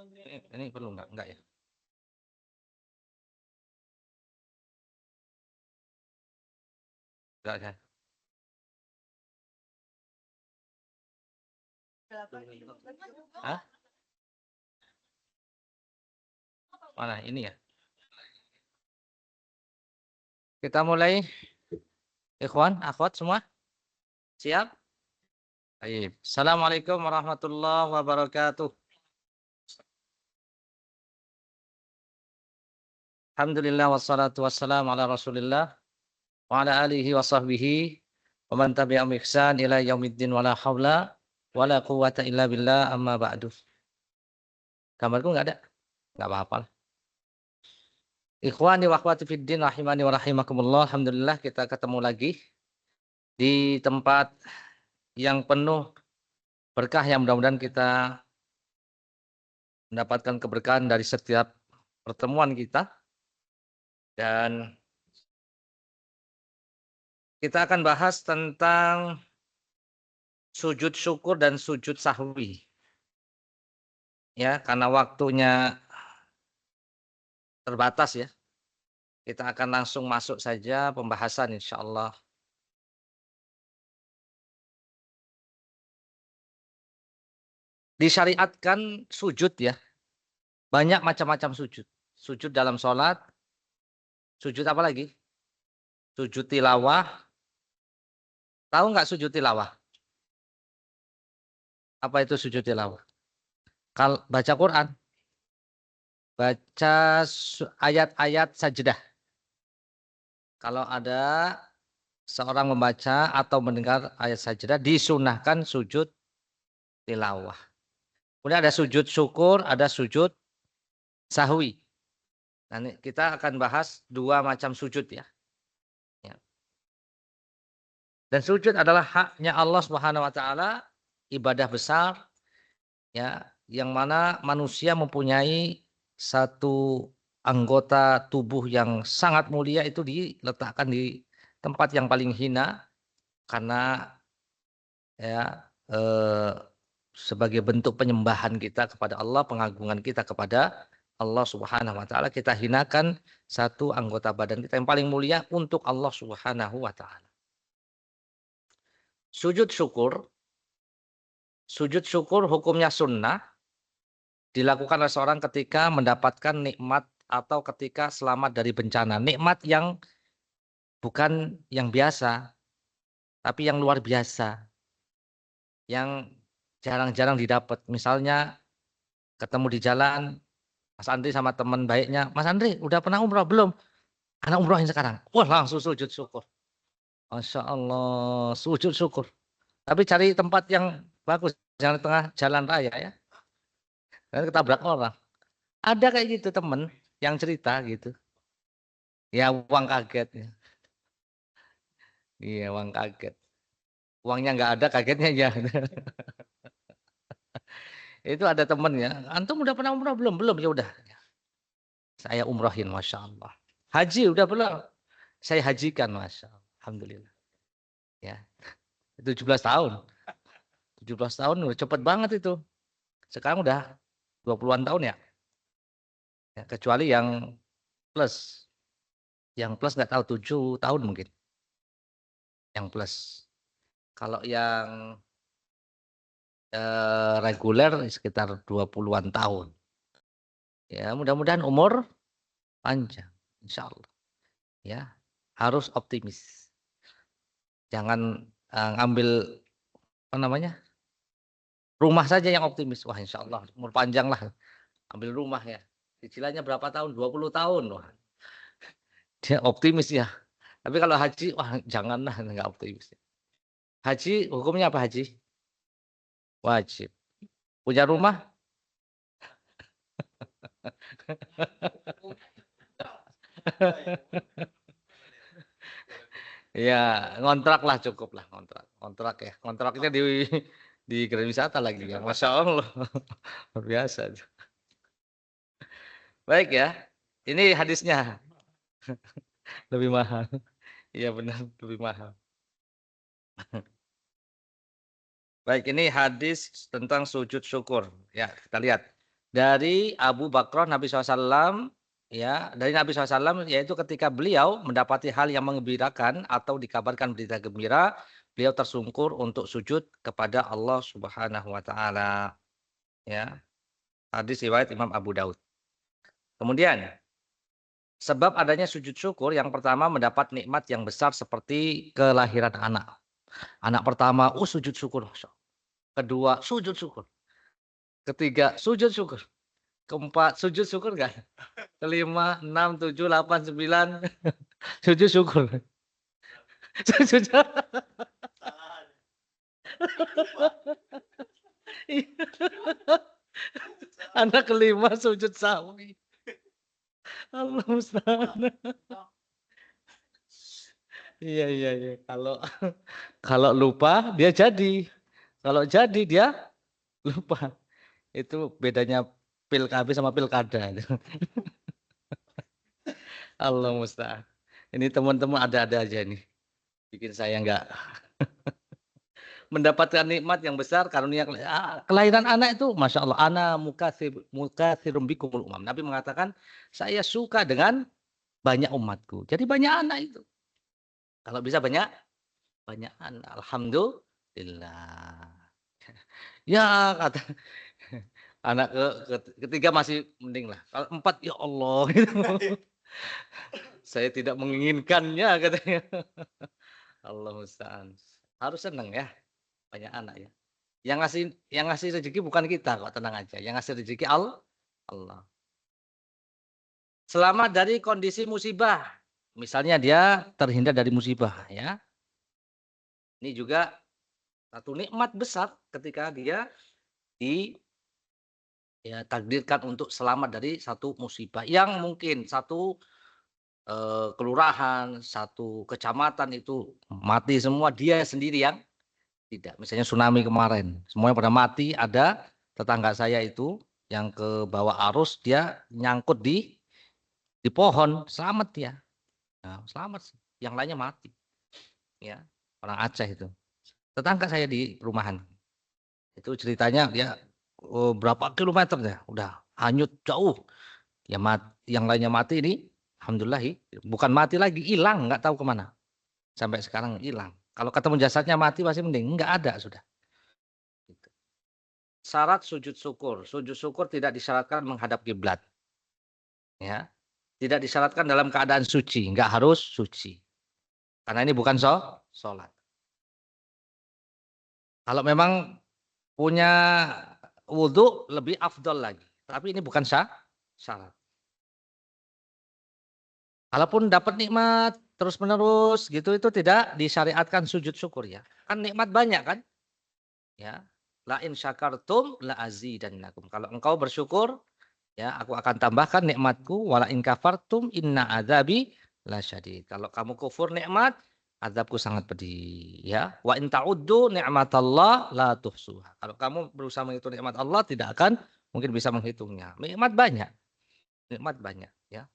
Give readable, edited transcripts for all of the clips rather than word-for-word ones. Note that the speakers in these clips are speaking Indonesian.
Ini perlu enggak? Enggak ya? Enggak ya? Hah? Mana ini ya? Kita mulai, ikhwan, akhwat semua? Siap? Baik. Assalamualaikum warahmatullahi wabarakatuh. Alhamdulillah wassalatu wassalamu ala Rasulillah wa ala alihi wa sahbihi wa man tabi'ahum ihsan ila yaumiddin wa la haula wa la quwwata illa billah amma ba'du. Gambarku enggak ada? Enggak apa-apa. Ikhwani wa akhwati fiddin rahimani wa rahimakumullah. Alhamdulillah kita ketemu lagi di tempat yang penuh berkah yang mudah-mudahan kita mendapatkan keberkahan dari setiap pertemuan kita. Dan kita akan bahas tentang sujud syukur dan sujud sahwi. Ya, karena waktunya terbatas ya. Kita akan langsung masuk saja pembahasan insyaallah. Disyariatkan sujud ya. Banyak macam-macam sujud. Sujud dalam sholat. Sujud apa lagi? Sujud tilawah. Tahu nggak sujud tilawah? Apa itu sujud tilawah? Kalau baca Quran. Baca ayat-ayat sajdah. Kalau ada seorang membaca atau mendengar ayat sajdah, disunahkan sujud tilawah. Kemudian ada sujud syukur, ada sujud sahwi. Nanti kita akan bahas dua macam sujud ya. Dan sujud adalah haknya Allah Subhanahu wa taala, ibadah besar ya, yang mana manusia mempunyai satu anggota tubuh yang sangat mulia itu diletakkan di tempat yang paling hina karena ya sebagai bentuk penyembahan kita kepada Allah, pengagungan kita kepada Allah Subhanahu wa taala, kita hinakan satu anggota badan kita yang paling mulia untuk Allah Subhanahu wa taala. Sujud syukur. Sujud syukur hukumnya sunnah, dilakukan oleh seorang ketika mendapatkan nikmat atau ketika selamat dari bencana. Nikmat yang bukan yang biasa, tapi yang luar biasa. Yang jarang-jarang didapat. Misalnya ketemu di jalan, Mas Andri sama teman baiknya, Mas Andri udah pernah umroh belum? Anak umrohin sekarang. Wah langsung sujud syukur. Masya Allah, sujud syukur. Tapi cari tempat yang bagus, jangan di tengah jalan raya ya. Dan ketabrak orang. Ada kayak gitu temen yang cerita gitu. Ya uang kaget ya. Iya uang kaget. Uangnya nggak ada kagetnya ya. Itu ada temen ya. Antum udah pernah umroh belum? Belum ya udah. Saya umrohin Masya Allah. Haji udah belum? Saya hajikan Masya Allah. Alhamdulillah. Ya 17 tahun. 17 tahun udah cepet banget itu. Sekarang udah 20-an tahun ya. Ya, kecuali yang plus. Yang plus nggak tahu 7 tahun mungkin. Yang plus. Kalau yang reguler sekitar 20-an tahun. Ya, mudah-mudahan umur panjang, insya Allah. Ya, harus optimis. Jangan ngambil apa namanya rumah saja yang optimis. Wah, insya Allah umur panjang lah. Ambil rumah ya. Cicilannya berapa tahun? 20 tahun. Wah, dia optimis ya. Tapi kalau haji, wah janganlah nggak optimis. Haji hukumnya apa haji? Wajib. Punya rumah? Ya, ngontrak lah cukup lah ngontrak. Ngontrak ya. Kontraknya di Grand Wisata lagi ya. Masya Allah. Luar biasa. Baik ya. Ini hadisnya lebih mahal. Iya benar lebih mahal. Baik, ini hadis tentang sujud syukur. Ya, kita lihat. Dari Abu Bakrah Nabi SAW, ya, dari Nabi SAW, yaitu ketika beliau mendapati hal yang menggembirakan atau dikabarkan berita gembira, beliau tersungkur untuk sujud kepada Allah Subhanahu wa taala, ya. Hadis riwayat Imam Abu Daud. Kemudian, sebab adanya sujud syukur yang pertama mendapat nikmat yang besar seperti kelahiran anak. Anak pertama, sujud syukur. Kedua, sujud syukur. Ketiga, sujud syukur. Keempat, sujud syukur enggak? Kelima, 6, 7, 8, 9, sujud syukur. Sujud anak kelima sujud sawi. Allah musta'an. Iya, iya, iya. Kalau lupa dia jadi. Kalau jadi dia lupa. Itu bedanya PKB sama pilkada. Allah musta'an. Ini teman-teman ada-ada aja nih. Bikin saya enggak mendapatkan nikmat yang besar karunia kelahiran anak itu, masya Allah, ana mukatsirum bikumul umam. Nabi mengatakan saya suka dengan banyak umatku. Jadi banyak anak itu. Kalau bisa banyak anak. Alhamdulillah. Ya kata anak ketiga masih mending lah. Kalau 4 ya Allah gitu. Saya tidak menginginkannya katanya. Allah musta'an. Harus senang ya banyak anak ya. Yang ngasih rezeki bukan kita kok, tenang aja. Yang ngasih rezeki Allah. Selamat dari kondisi musibah. Misalnya dia terhindar dari musibah ya. Ini juga satu nikmat besar ketika dia takdirkan untuk selamat dari satu musibah yang mungkin satu kelurahan, satu kecamatan itu mati semua, dia sendiri yang tidak. Misalnya tsunami kemarin, semuanya pada mati, ada tetangga saya itu yang ke bawah arus, dia nyangkut di pohon, selamat dia. Nah, selamat, yang lainnya mati. Ya, orang Aceh itu. Tetangga saya di perumahan. Itu ceritanya dia berapa kilometer ya, udah hanyut jauh. Ya yang lainnya mati ini, alhamdulillah, bukan mati lagi, hilang, nggak tahu kemana. Sampai sekarang hilang. Kalau ketemu jasadnya mati masih mending, nggak ada sudah. Syarat sujud syukur. Sujud syukur tidak disyaratkan menghadap kiblat. Ya. Tidak disyaratkan dalam keadaan suci, nggak harus suci. Karena ini bukan sholat. Kalau memang punya wudhu lebih afdol lagi. Tapi ini bukan syarat. Kalaupun dapat nikmat terus-menerus gitu, itu tidak disyariatkan sujud syukur ya. Kan nikmat banyak kan? Ya. La in syakartum la azidannakum. Kalau engkau bersyukur, ya, aku akan tambahkan nikmatku. Wala in kafartum inna adzabi lasyadid. Kalau kamu kufur nikmat, azabku sangat pedih, ya. Wa in ta'uddu ni'matallah la tuhsuha. Kalau kamu berusaha menghitung nikmat Allah, tidak akan mungkin bisa menghitungnya. Nikmat banyak. Nikmat banyak, ya.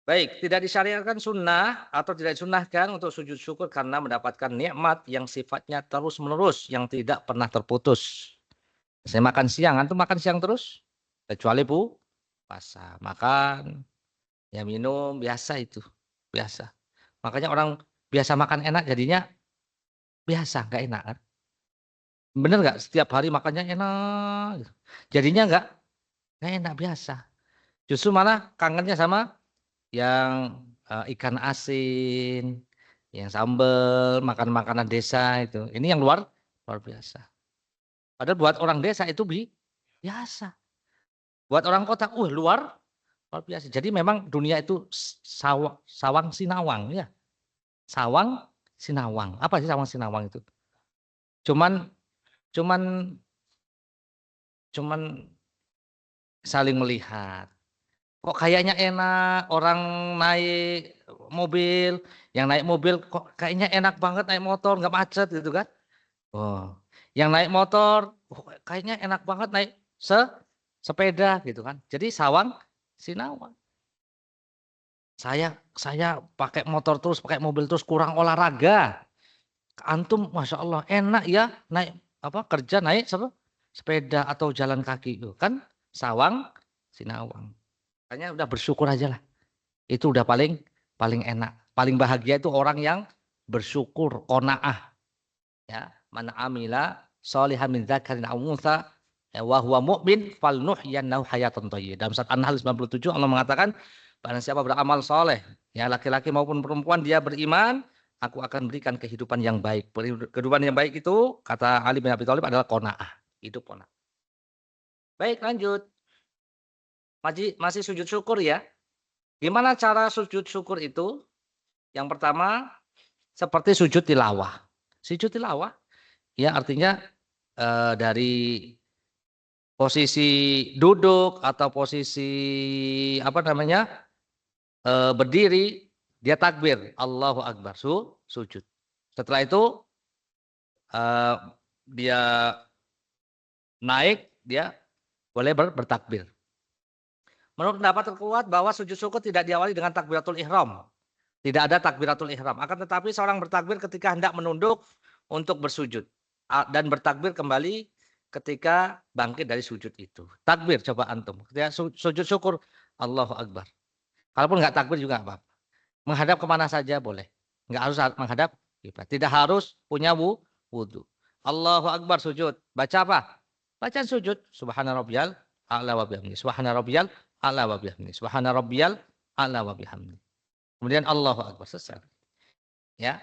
Baik, tidak disyariatkan sunnah atau tidak disunnahkan untuk sujud syukur karena mendapatkan nikmat yang sifatnya terus-menerus, yang tidak pernah terputus. Saya makan siang, antum makan siang terus? Kecuali puasa, makan, ya minum, biasa itu, biasa. Makanya orang biasa makan enak jadinya biasa, nggak enak kan? Bener nggak? Setiap hari makannya enak, gitu. Jadinya nggak enak biasa. Justru malah kangennya sama yang ikan asin, yang sambel, makan makanan desa itu. Ini yang luar biasa. Padahal buat orang desa itu biasa. Buat orang kota, luar biasa. Jadi memang dunia itu sawang sinawang ya. Sawang sinawang. Apa sih sawang sinawang itu? Cuman cuman cuman saling melihat. Kok kayaknya enak orang naik mobil, yang naik mobil kok kayaknya enak banget naik motor, nggak macet gitu kan. Oh, yang naik motor kayaknya enak banget naik sepeda gitu kan. Jadi sawang sinawang. Saya pakai motor terus, pakai mobil terus, kurang olahraga. Antum masya Allah enak ya naik kerja naik sepeda atau jalan kaki itu kan sawang sinawang. Makanya udah bersyukur aja lah. Itu udah paling enak. Paling bahagia itu orang yang bersyukur, qanaah. Ya, man amila sholihan min dzakarin aw untha wa huwa mu'min falnuhyiyannahu hayatan thayyibah. Dalam surat An-Nahl 97 Allah mengatakan, barang siapa beramal soleh, ya laki-laki maupun perempuan dia beriman, aku akan berikan kehidupan yang baik. Kehidupan yang baik itu kata Ali bin Abi Thalib adalah qanaah, hidup qanaah. Baik, lanjut. Masih sujud syukur ya. Gimana cara sujud syukur itu? Yang pertama seperti sujud tilawah. Sujud tilawah ya artinya dari posisi duduk atau posisi apa namanya berdiri dia takbir Allahu Akbar sujud. Setelah itu dia naik dia boleh bertakbir. Menurut pendapat terkuat bahwa sujud syukur tidak diawali dengan takbiratul ihram. Tidak ada takbiratul ihram. Akan tetapi seorang bertakbir ketika hendak menunduk untuk bersujud. Dan bertakbir kembali ketika bangkit dari sujud itu. Takbir coba antum. Ketika sujud syukur Allahu Akbar. Kalaupun nggak takbir juga apa-apa. Menghadap kemana saja boleh. Nggak harus menghadap kiblat. Tidak harus punya wudhu. Allahu Akbar sujud. Baca apa? Bacaan sujud. Subhana rabbiyal a'la wa bihamdi. Subhana rabbiyal a'la wa bihamdi. Subhana rabbiyal a'la wa bihamdi. Kemudian Allahu Akbar, selesai. Ya.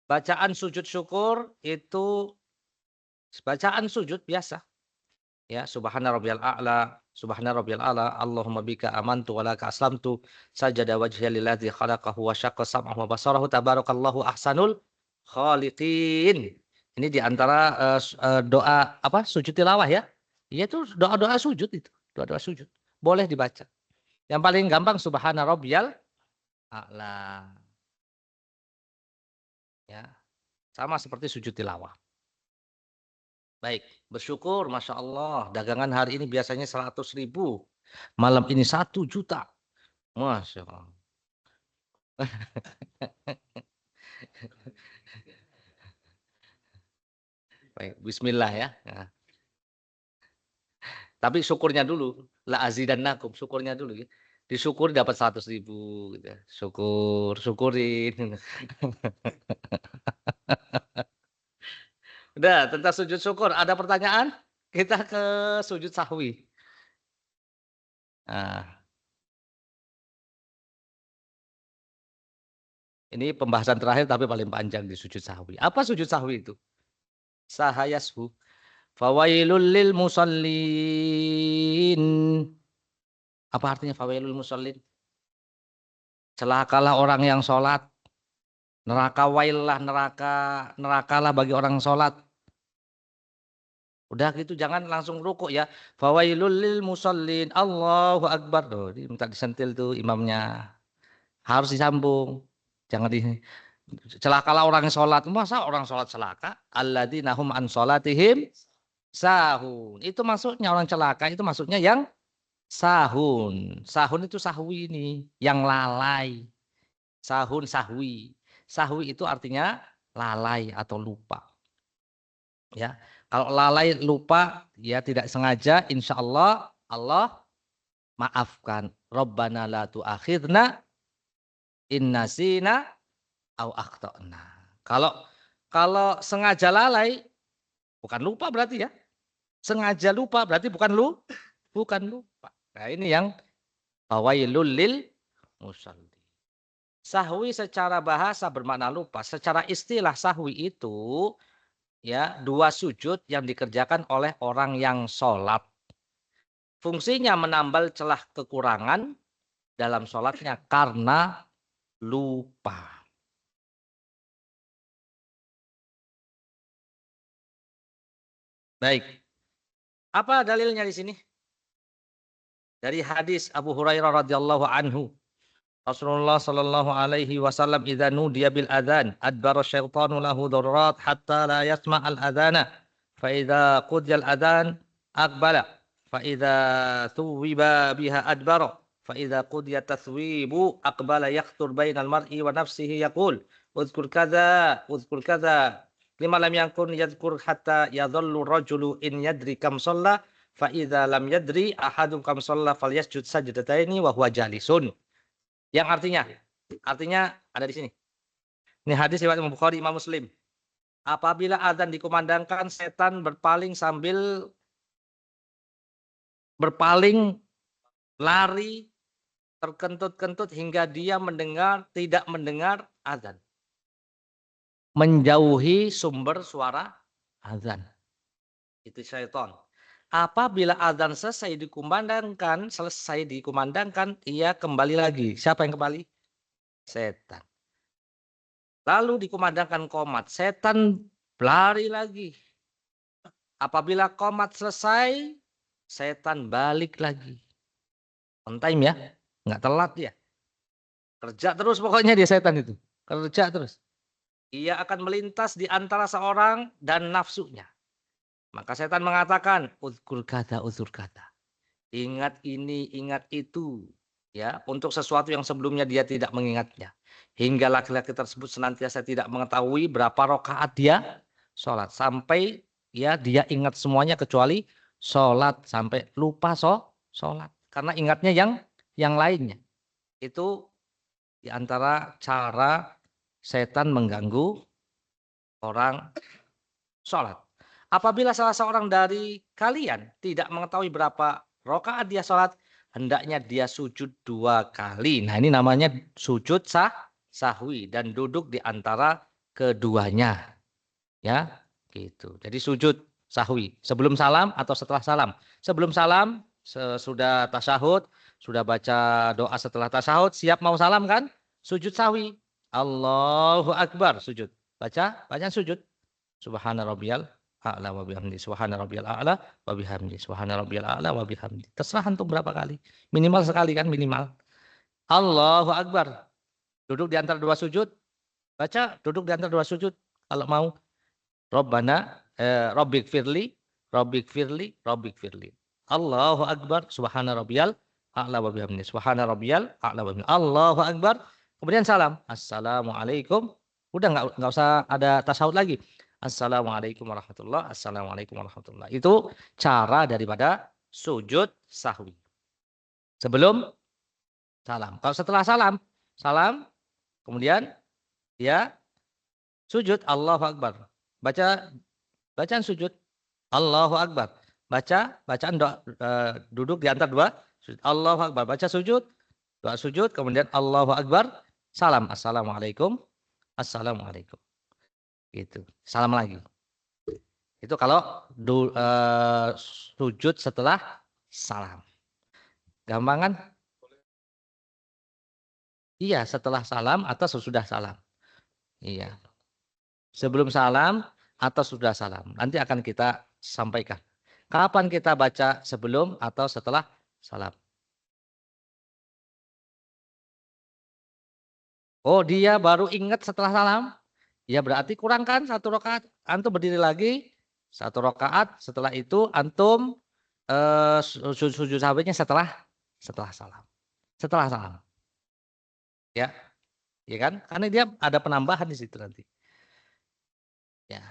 Bacaan sujud syukur itu bacaan sujud biasa. Ya, subhana rabbiyal a'la, subhana rabbiyal a'la, Allahumma bika amantu wa laka aslamtu, sajada wajhiya lillazi khalaqahu wa syaqqa sam'ahu wa basarahu, tabarakallahu ahsanul khaliqin. Ini di antara doa apa? Sujud tilawah ya. Itu doa-doa sujud itu, doa-doa sujud. Boleh dibaca. Yang paling gampang subhana rabbiyal a'la. Ya. Sama seperti sujud tilawah. Baik, bersyukur Masya Allah. Dagangan hari ini biasanya 100.000. Malam ini 1 juta. Masya Allah. Baik, bismillah ya. Nah. Tapi syukurnya dulu. La azidannakum, syukurnya dulu ya. Disyukuri dapat 100.000 gitu ya. Syukurin. Udah, tentang sujud syukur. Ada pertanyaan? Kita ke sujud sahwi. Nah. Ini pembahasan terakhir tapi paling panjang di sujud sahwi. Apa sujud sahwi itu? Sahayashu. Fawailul lil musallin. Apa artinya fawailul musallin? Celakalah orang yang sholat. Neraka waillah, nerakalah bagi orang sholat. Udah gitu jangan langsung rukuk ya. Fawailul lil musallin. Allahu Akbar. Tuh, minta disentil tuh imamnya. Harus disambung. Jangan di celakalah orang yang sholat. Masa orang sholat celaka? Alladzina hum an sholatihim sahun. Itu maksudnya orang celaka. Itu maksudnya yang sahun. Sahun itu sahwi ini. Yang lalai. Sahun sahwi. Sahwi itu artinya lalai atau lupa. Ya, kalau lalai lupa ya tidak sengaja, insya Allah Allah maafkan. Rabbana la tu'akhidna in nasina au akhtana. Kalau sengaja lalai bukan lupa berarti ya. Sengaja lupa berarti bukan lupa. Nah, ini yang fawailul lil musallin. Sahwi secara bahasa bermakna lupa. Secara istilah sahwi itu ya 2 sujud yang dikerjakan oleh orang yang sholat. Fungsinya menambal celah kekurangan dalam sholatnya karena lupa. Baik. Apa dalilnya di sini? Dari hadis Abu Hurairah radhiyallahu anhu. Rasulullah sallallahu alaihi wasallam idza nudiya bil adzan adbara syaitanu lahu darrat hatta la yasma' al adzana fa idza qudiya al adzan aqbala fa idza thuwiba biha adbara fa idza qudiya tathwibu aqbala yaqtur bainal mar'i wa nafsihi yaqul uzkur kadza Lima lam yakun yadhkur hatta yadhallu rajulu in yadri kam shalla fa idza lam yadri ahadun kam shalla falyasjud sajdataini wa huwa jalisun. Yang artinya ada di sini. Ini hadis riwayat Imam Bukhari, Imam Muslim. Apabila azan dikumandangkan, setan berpaling lari terkentut-kentut hingga dia tidak mendengar azan. Menjauhi sumber suara azan. Itu syaitan. Apabila azan selesai dikumandangkan, ia kembali lagi. Siapa yang kembali? Setan. Lalu dikumandangkan qomat, setan lari lagi. Apabila qomat selesai, setan balik lagi. On time ya, nggak telat ya. Kerja terus pokoknya dia setan itu. Kerja terus. Ia akan melintas di antara seorang dan nafsunya. Maka setan mengatakan, uzkur kata. Ingat ini, ingat itu. Ya, untuk sesuatu yang sebelumnya dia tidak mengingatnya. Hingga laki-laki tersebut senantiasa tidak mengetahui berapa rakaat dia sholat. Sampai ya dia ingat semuanya kecuali sholat. Sampai lupa sholat. Karena ingatnya yang lainnya. Itu di antara cara setan mengganggu orang sholat. Apabila salah seorang dari kalian tidak mengetahui berapa rakaat dia sholat, hendaknya dia sujud 2 kali. Nah ini namanya sujud sahwi dan duduk di antara keduanya. Ya, gitu. Jadi sujud sahwi sebelum salam atau setelah salam. Sebelum salam, sudah tasyahud, sudah baca doa setelah tasyahud, siap mau salam kan? Sujud sahwi. Allahu Akbar, sujud. Baca sujud. Subhana rabbiyal a'la wa bihamdi. Subhana rabbiyal a'la wa bihamdi. Subhana rabbiyal a'la wa bihamdi. Terserah antum berapa kali. Minimal sekali kan, minimal. Allahu Akbar. Duduk di antara dua sujud. Baca, duduk di antara dua sujud. Kalau mau. Rabbana, Rabbik firli. Allahu Akbar. Subhana rabbiyal a'la wa bihamdi. Subhana rabbiyal a'la wa bihamdi. Allahu Akbar. Kemudian salam. Assalamualaikum. Udah nggak usah ada tasawuf lagi. Assalamualaikum warahmatullah. Assalamualaikum warahmatullah. Itu cara daripada sujud sahwi. Sebelum salam. Kalau setelah salam, kemudian ya sujud Allahu Akbar. Bacaan sujud Allahu Akbar. Bacaan doa, duduk di antara dua sujud. Allahu Akbar. Baca sujud, doa sujud, kemudian Allahu Akbar, salam. Assalamualaikum. Gitu. Salam lagi. Itu kalau sujud setelah salam. Gampang kan? Iya, setelah salam atau sesudah salam. Iya. Sebelum salam atau sudah salam. Nanti akan kita sampaikan. Kapan kita baca sebelum atau setelah salam? Oh, dia baru ingat setelah salam? Ya berarti kurang kan 1 rakaat. Antum berdiri lagi 1 rakaat. Setelah itu antum sujud sahwinya setelah salam. Setelah salam. Ya, ya kan? Karena dia ada penambahan di situ nanti. Ya.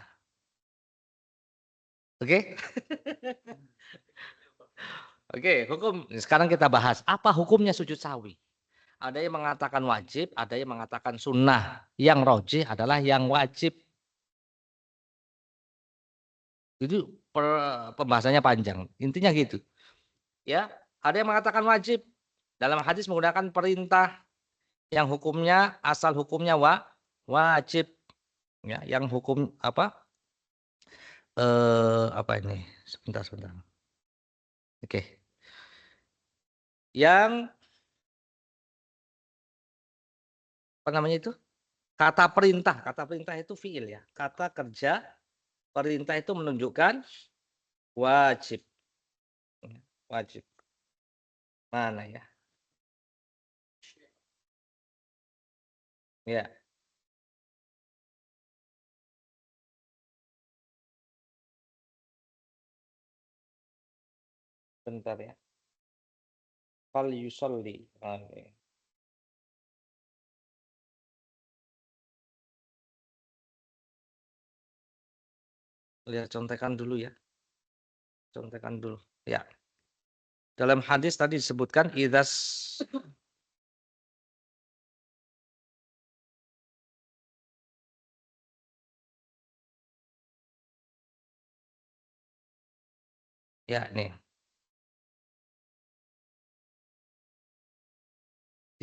Oke? Oke, hukum. Sekarang kita bahas apa hukumnya sujud sahwi. Ada yang mengatakan wajib, ada yang mengatakan sunnah. Yang rojih adalah yang wajib. Itu pembahasannya panjang. Intinya gitu. Ya, ada yang mengatakan wajib. Dalam hadis menggunakan perintah yang hukumnya asal hukumnya wajib. Ya, yang hukum apa? Apa ini? Sebentar. Oke. Yang apa namanya itu? Kata perintah itu fiil ya. Kata kerja, perintah itu menunjukkan wajib. Wajib. Mana ya? Ya. Bentar ya. Fal yusolli. Oke. Lihat contekan dulu ya. Contekan dulu. Ya. Dalam hadis tadi disebutkan idas ya nih.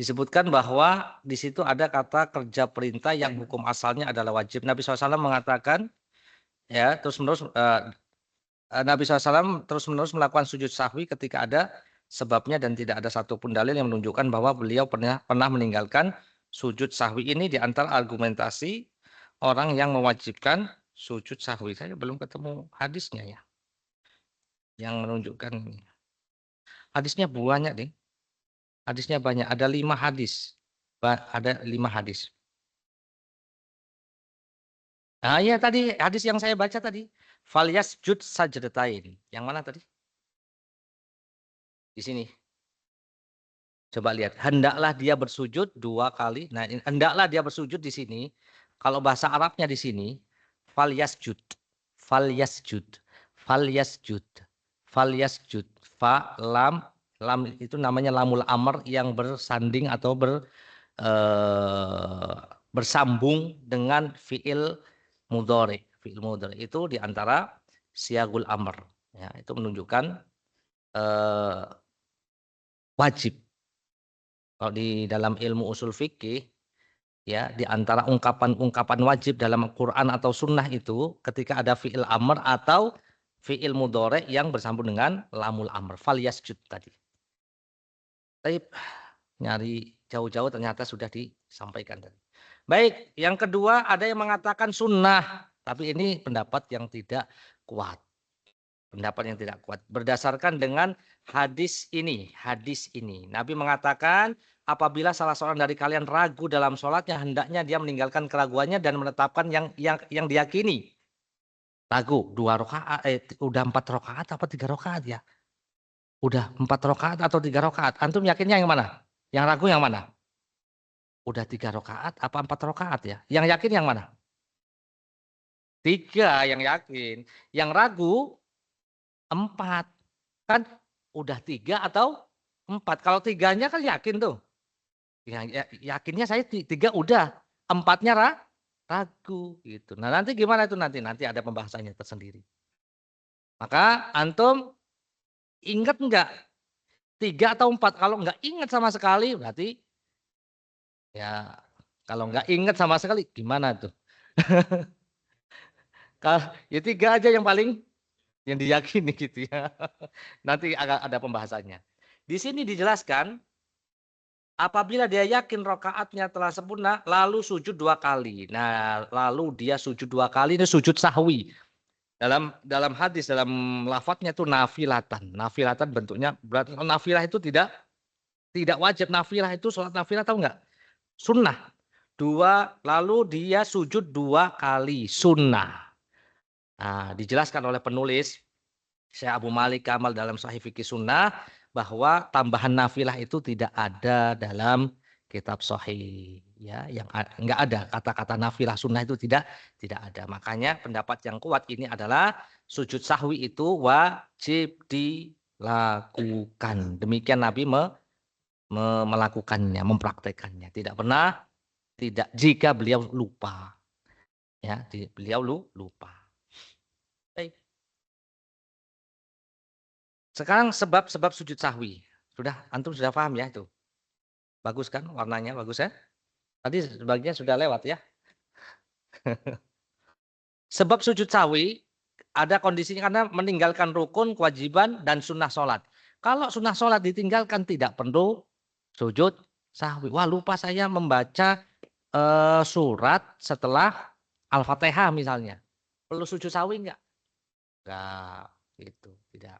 Disebutkan bahwa di situ ada kata kerja perintah yang hukum asalnya adalah wajib. Nabi SAW mengatakan ya terus-menerus Nabi SAW terus-menerus melakukan sujud sahwi ketika ada sebabnya dan tidak ada satupun dalil yang menunjukkan bahwa beliau pernah meninggalkan sujud sahwi. Ini di antara argumentasi orang yang mewajibkan sujud sahwi. Saya belum ketemu hadisnya ya yang menunjukkan ini. Hadisnya banyak nih. Hadisnya banyak. Ada 5 hadis. Ada 5 hadis. Nah, iya tadi hadis yang saya baca tadi. Falyasjud sajdatain. Yang mana tadi? Di sini. Coba lihat. Hendaklah dia bersujud 2 kali. Nah, hendaklah dia bersujud di sini. Kalau bahasa Arabnya di sini, falyasjud. Falyasjud. Falyasjud. Falyasjud. Fa lam lam itu namanya lamul amr yang bersanding atau bersambung dengan fiil mudhari. Fiil mudhari itu diantara siagul amr. Ya, itu menunjukkan wajib. Kalau di dalam ilmu usul fikih, ya di antara ungkapan-ungkapan wajib dalam Quran atau Sunnah itu ketika ada fiil amr atau fiil mudhari yang bersambung dengan lamul amr. Fal yasjud tadi. Tapi nyari jauh-jauh ternyata sudah disampaikan tadi. Baik, yang kedua ada yang mengatakan sunnah, tapi ini pendapat yang tidak kuat. Pendapat yang tidak kuat. Berdasarkan dengan hadis ini. Hadis ini. Nabi mengatakan apabila salah seorang dari kalian ragu dalam sholatnya, hendaknya dia meninggalkan keraguannya dan menetapkan yang diyakini. Ragu, 2 rakaat, udah 4 rakaat apa 3 rakaat ya? Udah 4 rakaat atau 3 rakaat. Antum yakinnya yang mana? Yang ragu yang mana? Udah 3 rakaat apa 4 rakaat ya? Yang yakin yang mana? 3 yang yakin. Yang ragu 4. Kan udah 3 atau 4. Kalau 3-nya kan yakin tuh. Yakinnya saya 3 udah. 4-nya ragu gitu. Nah, nanti gimana itu nanti? Nanti ada pembahasannya tersendiri. Maka antum ingat enggak 3 atau 4? Kalau enggak ingat sama sekali berarti ya kalau enggak ingat sama sekali gimana tuh? Kalau ya 3 aja yang paling yang diyakini gitu ya. Nanti ada pembahasannya. Di sini dijelaskan apabila dia yakin rokaatnya telah sempurna, lalu sujud 2 kali. Nah, lalu dia sujud 2 kali, ini sujud sahwi. Dalam hadis, dalam lafadznya itu nafilatan. Nafilatan bentuknya, berarti nafilah itu tidak wajib. Nafilah itu, sholat nafilah tahu nggak? Sunnah. Lalu dia sujud 2 kali. Sunnah. Nah, dijelaskan oleh penulis, Syekh Abu Malik Kamal dalam Sahih Fikih Sunnah bahwa tambahan nafilah itu tidak ada dalam kitab Sahih ya, yang enggak ada kata-kata nafilah sunnah itu tidak ada. Makanya pendapat yang kuat ini adalah sujud sahwi itu wajib dilakukan. Demikian Nabi melakukannya, mempraktekannya. Tidak pernah jika beliau lupa ya, beliau lupa. Baik. Sekarang sebab-sebab sujud sahwi. Antum sudah paham ya itu? Bagus kan warnanya, bagus ya? Tadi sebagian sudah lewat ya. Sebab sujud sahwi ada kondisinya karena meninggalkan rukun, kewajiban, dan sunnah sholat. Kalau sunnah sholat ditinggalkan tidak perlu sujud sahwi. Wah lupa saya membaca surat setelah Al-Fatihah misalnya. Perlu sujud sahwi enggak? Enggak, gitu, tidak.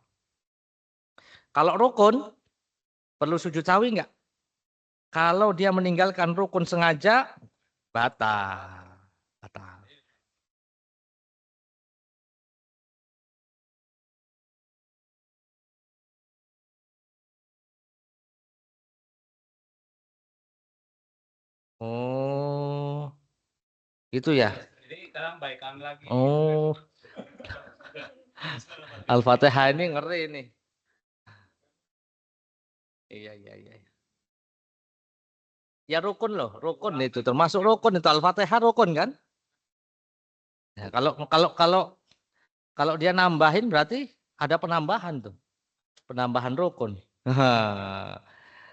Kalau rukun perlu sujud sahwi enggak? Kalau dia meninggalkan rukun sengaja, batal. Batal. Oh, itu ya. Oh, Al-Fatihah ini ngeri ini. Iya, iya, iya. Ya rukun loh, rukun itu termasuk rukun itu Al-Fatihah rukun kan? Ya, kalau dia nambahin berarti ada penambahan tuh, penambahan rukun.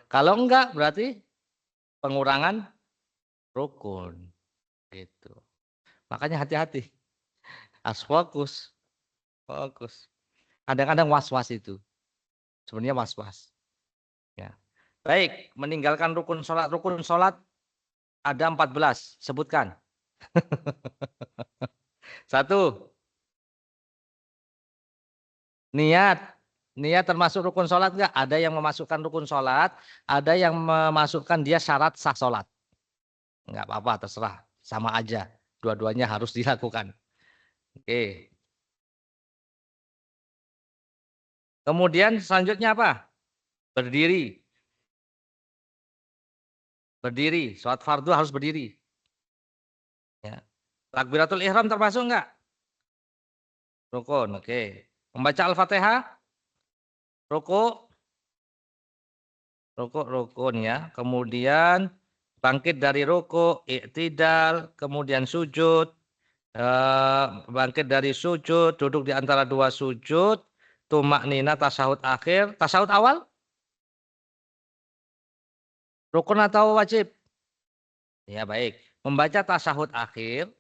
Kalau enggak berarti pengurangan rukun gitu. Makanya hati-hati, harus fokus, fokus. Kadang-kadang was-was itu, sebenarnya was-was. Ya. Baik, meninggalkan rukun sholat. Rukun sholat ada 14, sebutkan. Satu, niat. Niat termasuk rukun sholat enggak? Ada yang memasukkan rukun sholat, ada yang memasukkan dia syarat sah sholat. Enggak apa-apa, terserah. Sama aja. Dua-duanya harus dilakukan. Oke. Kemudian selanjutnya apa? Berdiri. Berdiri. Sholat fardu harus berdiri. Ya. Takbiratul ihram termasuk enggak? Rukun, oke. Membaca Al-Fatihah, rukuk, rukuk rukun ya. Kemudian bangkit dari rukuk, i'tidal, kemudian sujud, bangkit dari sujud, duduk di antara dua sujud, tumak nina tasahud akhir, tasahud awal, rukun atau wajib? Ya baik. Membaca tasahud akhir,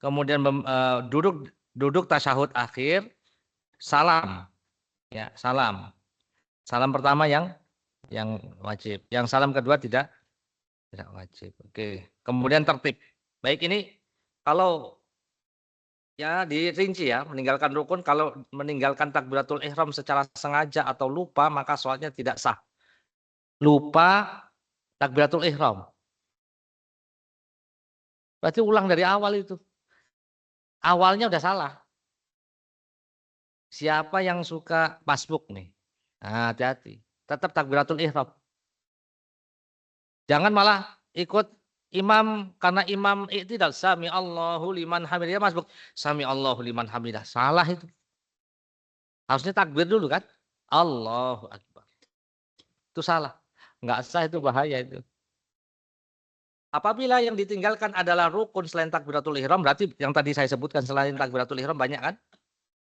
kemudian duduk duduk tasahud akhir, salam, ya salam. Salam pertama yang wajib, yang salam kedua tidak wajib. Oke. Kemudian tertib. Baik ini kalau ya dirinci ya, meninggalkan rukun kalau meninggalkan takbiratul ihram secara sengaja atau lupa maka sholatnya tidak sah. Lupa takbiratul ihram. Berarti ulang dari awal itu. Awalnya udah salah. Siapa yang suka pasbuk nih? Nah, hati-hati. Tetap takbiratul ihram. Jangan malah ikut imam karena imam tidak sami Allahu liman hamidah masbuk. Sami Allahu liman hamidah. Salah itu. Harusnya takbir dulu kan? Allahu Akbar. Itu salah. Enggak sah itu bahaya itu. Apabila yang ditinggalkan adalah rukun selain takbiratul ihram, berarti yang tadi saya sebutkan selain takbiratul ihram banyak kan?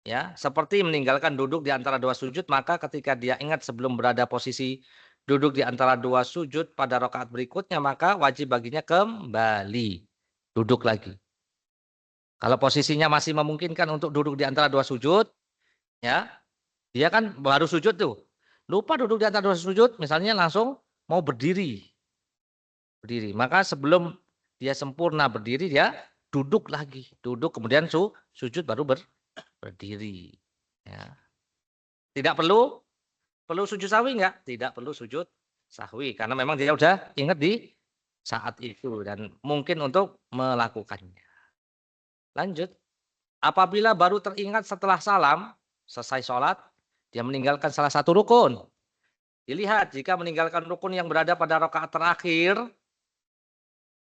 Ya, seperti meninggalkan duduk di antara dua sujud, maka ketika dia ingat sebelum berada posisi duduk di antara dua sujud pada rakaat berikutnya, maka wajib baginya kembali duduk lagi. Kalau posisinya masih memungkinkan untuk duduk di antara dua sujud, ya, dia kan baru sujud tuh. Lupa duduk di antara dua sujud, misalnya langsung mau berdiri. Berdiri. Maka sebelum dia sempurna berdiri, dia duduk lagi. Duduk kemudian sujud baru berdiri. Ya. Tidak perlu sujud sahwi enggak? Tidak perlu sujud sahwi karena memang dia udah ingat di saat itu dan mungkin untuk melakukannya. Lanjut. Apabila baru teringat setelah salam, selesai sholat, dia meninggalkan salah satu rukun. Dilihat jika meninggalkan rukun yang berada pada rakaat terakhir,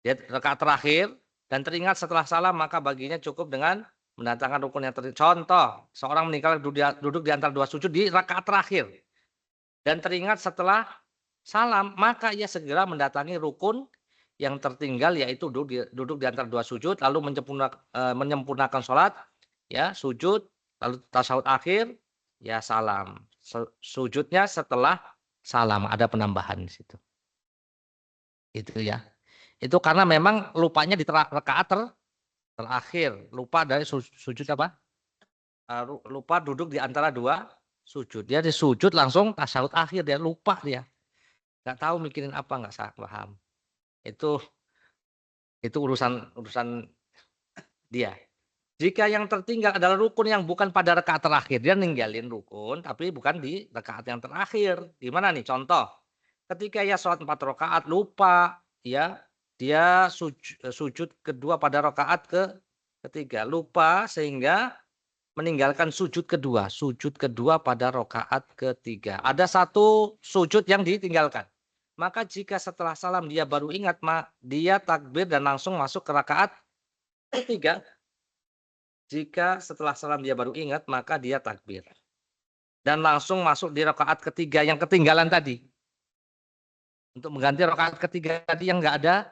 dia rakaat terakhir dan teringat setelah salam maka baginya cukup dengan mendatangkan rukun yang terakhir. Contoh, seorang meninggalkan duduk di antara dua sujud di rakaat terakhir dan teringat setelah salam maka ia segera mendatangi rukun yang tertinggal yaitu duduk di antara dua sujud lalu menyempurnakan sholat ya sujud lalu tasyahud akhir ya salam sujudnya setelah salam ada penambahan di situ itu ya. Itu karena memang lupanya di rakaat terakhir. Lupa dari sujud apa? Lupa duduk di antara dua sujud. Dia di sujud langsung tasyahud akhir. Dia lupa dia. Nggak tahu mikirin apa, nggak paham. Itu urusan dia. Jika yang tertinggal adalah rukun yang bukan pada rakaat terakhir. Dia ninggalin rukun tapi bukan di rakaat yang terakhir. Gimana nih contoh? Ketika ya sholat 4 rakaat lupa ya dia sujud kedua pada rakaat ketiga lupa sehingga meninggalkan sujud kedua pada rakaat ketiga. Ada satu sujud yang ditinggalkan. Maka jika setelah salam dia baru ingat dia takbir dan langsung masuk ke rakaat ketiga Jika setelah salam dia baru ingat, maka dia takbir. Dan langsung masuk di rakaat ketiga yang ketinggalan tadi. Untuk mengganti rakaat ketiga tadi yang nggak ada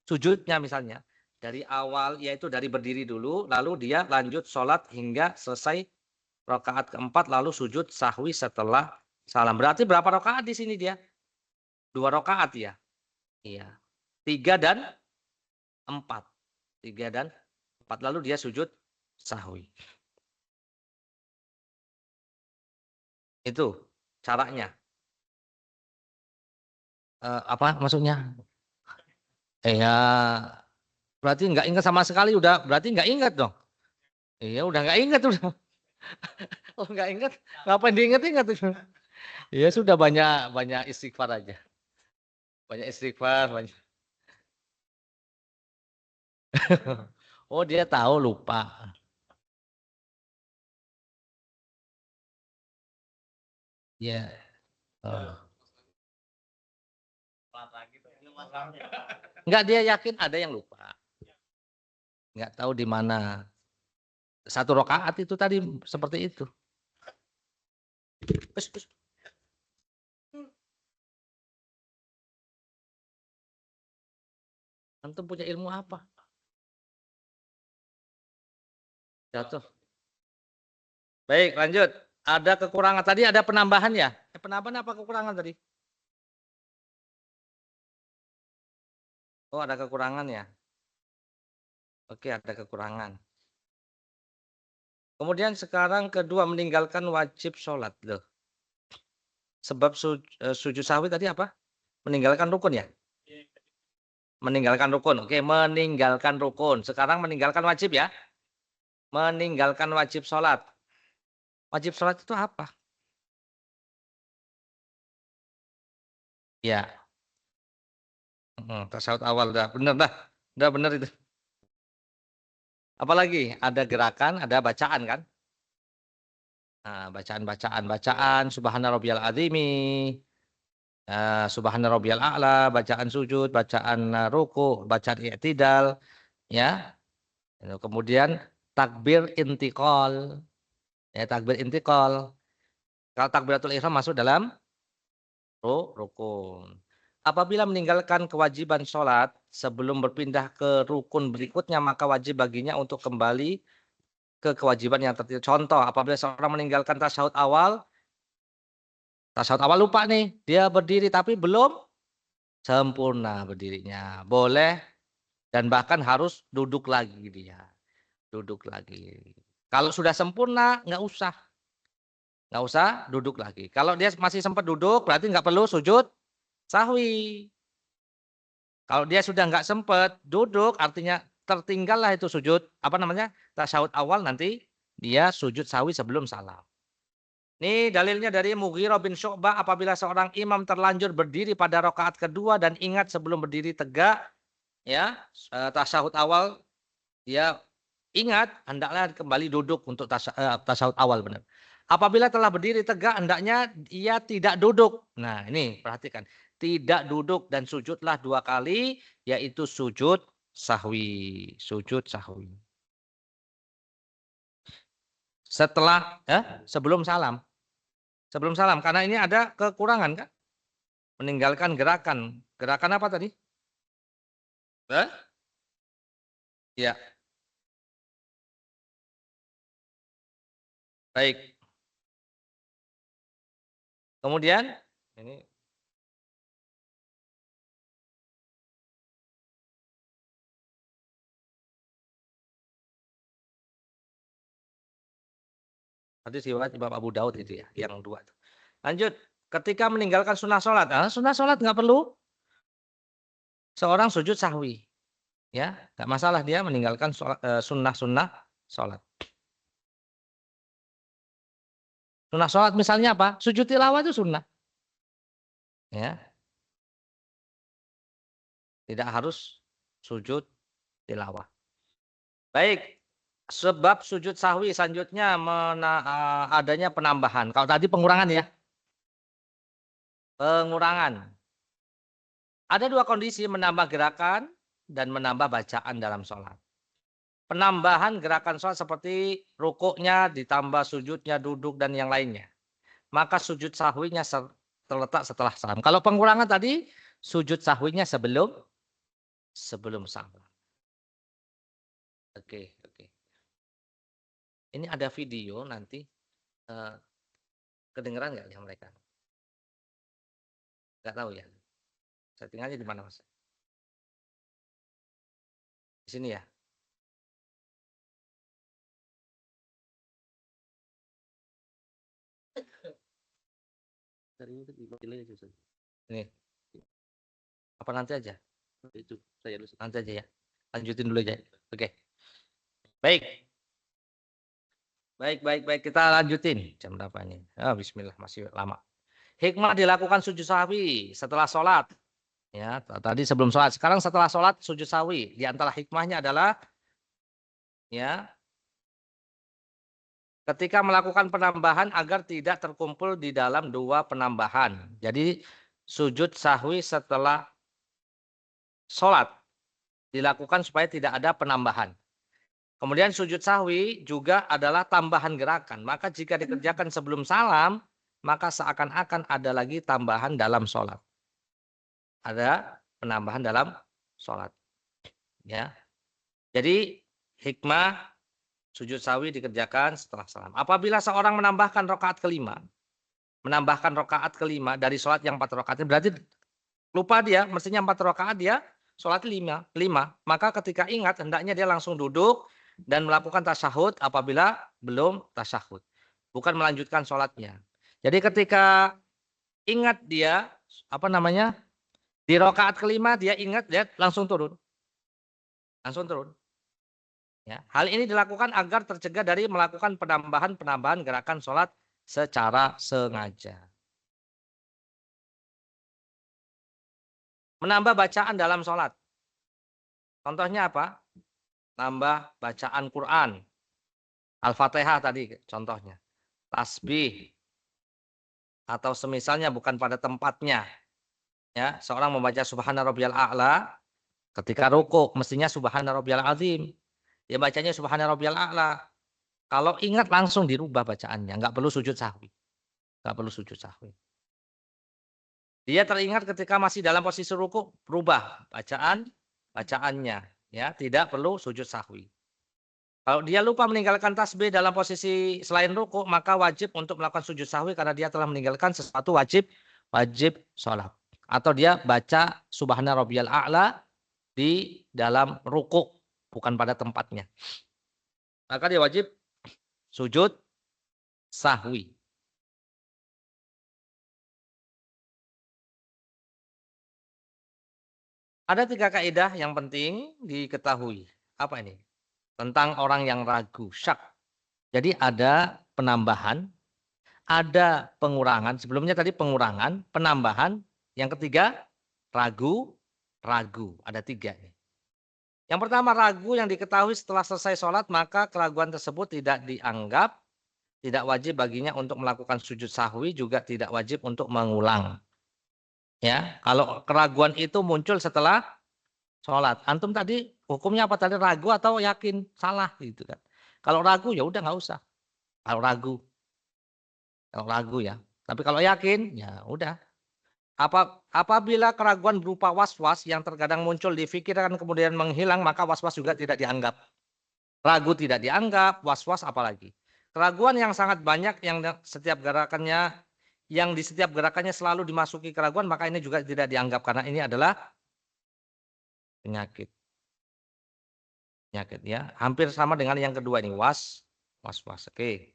sujudnya misalnya. Dari awal, yaitu dari berdiri dulu, lalu dia lanjut sholat hingga selesai rakaat keempat, lalu sujud sahwi setelah salam. Berarti berapa rakaat di sini dia? 2 rakaat ya? Iya. 3 dan 4. 3 dan 4. Lalu dia sujud sahwi. Itu caranya. Apa maksudnya? Ya, berarti nggak ingat sama sekali, udah berarti nggak ingat dong. Iya, udah nggak ingat udah. Oh, nggak ingat, ngapain diingat-ingat itu? Iya, sudah banyak banyak istighfar aja. Banyak istighfar, banyak. Oh, dia tahu lupa. Iya. Oh. Enggak, dia yakin ada yang lupa. Nggak tahu di mana. 1 rakaat itu tadi seperti itu. Pus, pus. Antum punya ilmu apa? Jatuh. Baik, lanjut. Ada kekurangan tadi, ada penambahan ya? Penambahan apa kekurangan tadi? Oh, ada kekurangan ya? Oke, ada kekurangan. Kemudian sekarang kedua, meninggalkan wajib sholat. Loh. Sebab sujud sahwi tadi apa? Meninggalkan rukun ya? Meninggalkan rukun. Oke, meninggalkan rukun. Sekarang meninggalkan wajib ya? Meninggalkan wajib sholat. Wajib sholat itu apa? Ya, tasawuf awal dah. Bener dah. Udah bener itu. Apalagi? Ada gerakan, ada bacaan kan? Nah, bacaan subhana rabbiyal azimi, subhana rabbiyal a'la, bacaan sujud, bacaan ruku, bacaan i'tidal, ya. Kemudian takbir intiqal, ya takbir intiqal. Kalau takbiratul ihram masuk dalam rukun. Apabila meninggalkan kewajiban sholat sebelum berpindah ke rukun berikutnya, maka wajib baginya untuk kembali ke kewajiban yang tertentu. Contoh, apabila seorang meninggalkan tasyahud awal lupa nih, dia berdiri tapi belum sempurna berdirinya. Boleh dan bahkan harus duduk lagi dia. Duduk lagi. Kalau sudah sempurna, nggak usah. Nggak usah duduk lagi. Kalau dia masih sempat duduk, berarti nggak perlu sujud sahwi. Kalau dia sudah nggak sempat duduk, artinya tertinggallah itu sujud, apa namanya, tasyahud awal, nanti dia sujud sahwi sebelum salam. Ini dalilnya dari Mughirah bin Syu'bah, apabila seorang imam terlanjur berdiri pada rakaat kedua dan ingat sebelum berdiri tegak, ya, tasyahud awal, dia ingat, hendaklah kembali duduk untuk tasyahud awal, benar. Apabila telah berdiri tegak, hendaknya ia tidak duduk. Nah, ini perhatikan, tidak duduk dan sujudlah 2 kali, yaitu sujud sahwi, sujud sahwi. Setelah, sebelum salam. Sebelum salam, karena ini ada kekurangan kan? Meninggalkan gerakan. Gerakan apa tadi? Ya, baik. Kemudian ini hadis riwayat Imam Abu Daud itu ya, yang 2 itu. Lanjut, ketika meninggalkan sunnah sholat. Sunnah sholat nggak perlu seorang sujud sahwi. Ya, nggak masalah dia meninggalkan sunnah-sunnah sholat. Sunnah sholat misalnya apa? Sujud tilawah itu sunnah. Ya, tidak harus sujud tilawah. Baik, sebab sujud sahwi selanjutnya adanya penambahan. Kalau tadi pengurangan ya, pengurangan. Ada 2 kondisi, menambah gerakan dan menambah bacaan dalam sholat. penambahan gerakan sholat seperti rukuknya ditambah sujudnya, duduk dan yang lainnya. Maka sujud sahwinya terletak setelah salam. Kalau pengurangan tadi sujud sahwinya sebelum salam. Oke, oke. Ini ada video nanti kedengeran nggak ya mereka? Nggak tahu ya. Settingannya di mana Mas? Di sini ya. Ini apa nanti aja? Itu saya nanti aja ya. Lanjutin dulu aja. Oke. Baik. Baik. Kita lanjutin. Jam berapa ini? Bismillah, masih lama. Hikmah dilakukan sujud sahwi setelah sholat. Ya, tadi sebelum sholat. Sekarang setelah sholat sujud sahwi. Di antara hikmahnya adalah ya, ketika melakukan penambahan agar tidak terkumpul di dalam dua penambahan. Jadi sujud sahwi setelah sholat dilakukan supaya tidak ada penambahan. Kemudian sujud sahwi juga adalah tambahan gerakan. Maka jika dikerjakan sebelum salam, maka seakan-akan ada lagi tambahan dalam sholat. Ada penambahan dalam sholat. Ya. Jadi hikmah sujud sahwi dikerjakan setelah salam. Apabila seorang menambahkan rakaat kelima, dari sholat yang 4 rakaat, berarti lupa dia, mestinya 4 rakaat dia sholat 5. Maka ketika ingat hendaknya dia langsung duduk dan melakukan tasyahud apabila belum tasyahud. Bukan melanjutkan sholatnya. Jadi ketika ingat dia, di rakaat kelima dia ingat, dia langsung turun. Ya, hal ini dilakukan agar tercegah dari melakukan penambahan gerakan sholat secara sengaja. Menambah bacaan dalam sholat. Contohnya apa? Nambah bacaan Quran. Al-Fatihah tadi contohnya. Tasbih. Atau semisalnya bukan pada tempatnya. Ya, seorang membaca Subhana Rabbiyal A'la ketika rukuk mestinya Subhana Rabbiyal Azim. Dia bacanya Subhana Rabbiyal A'la. Kalau ingat langsung dirubah bacaannya, nggak perlu sujud sahwi. Dia teringat ketika masih dalam posisi rukuk, berubah bacaannya, ya, tidak perlu sujud sahwi. Kalau dia lupa meninggalkan tasbih dalam posisi selain rukuk, maka wajib untuk melakukan sujud sahwi karena dia telah meninggalkan sesuatu wajib sholat. Atau dia baca Subhana Rabbiyal A'la di dalam rukuk, bukan pada tempatnya. Maka dia wajib sujud sahwi. Ada 3 kaidah yang penting diketahui. Apa ini? Tentang orang yang ragu, syak. Jadi ada penambahan, ada pengurangan. Sebelumnya tadi pengurangan, penambahan. Yang ketiga, ragu. Ada 3. Yang pertama, ragu yang diketahui setelah selesai sholat, maka keraguan tersebut tidak dianggap, tidak wajib baginya untuk melakukan sujud sahwi, juga tidak wajib untuk mengulang. Ya, kalau keraguan itu muncul setelah sholat. Antum tadi hukumnya apa tadi, ragu atau yakin salah gitu kan? Kalau ragu ya udah nggak usah. Kalau ragu ya. Tapi kalau yakin ya udah. Apabila keraguan berupa was-was yang terkadang muncul di pikiran kemudian menghilang, maka was-was juga tidak dianggap. Ragu tidak dianggap, was-was apalagi. Keraguan yang sangat banyak yang di setiap gerakannya selalu dimasuki keraguan, maka ini juga tidak dianggap karena ini adalah penyakit ya. Hampir sama dengan yang kedua ini, was-was. Oke.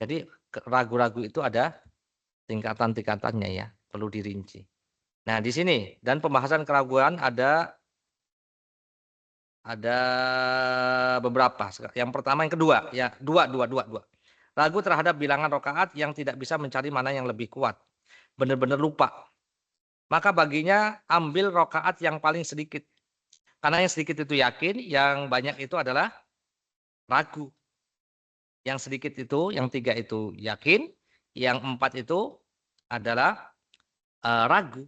Jadi ragu-ragu itu ada tingkatan-tingkatannya ya, perlu dirinci. Nah, di sini dan pembahasan keraguan ada beberapa. Yang pertama, yang kedua, ya, dua. Ragu terhadap bilangan rakaat yang tidak bisa mencari mana yang lebih kuat. Benar-benar lupa. Maka baginya ambil rakaat yang paling sedikit. Karena yang sedikit itu yakin, yang banyak itu adalah ragu. Yang sedikit itu, yang 3 itu yakin, yang 4 itu adalah ragu.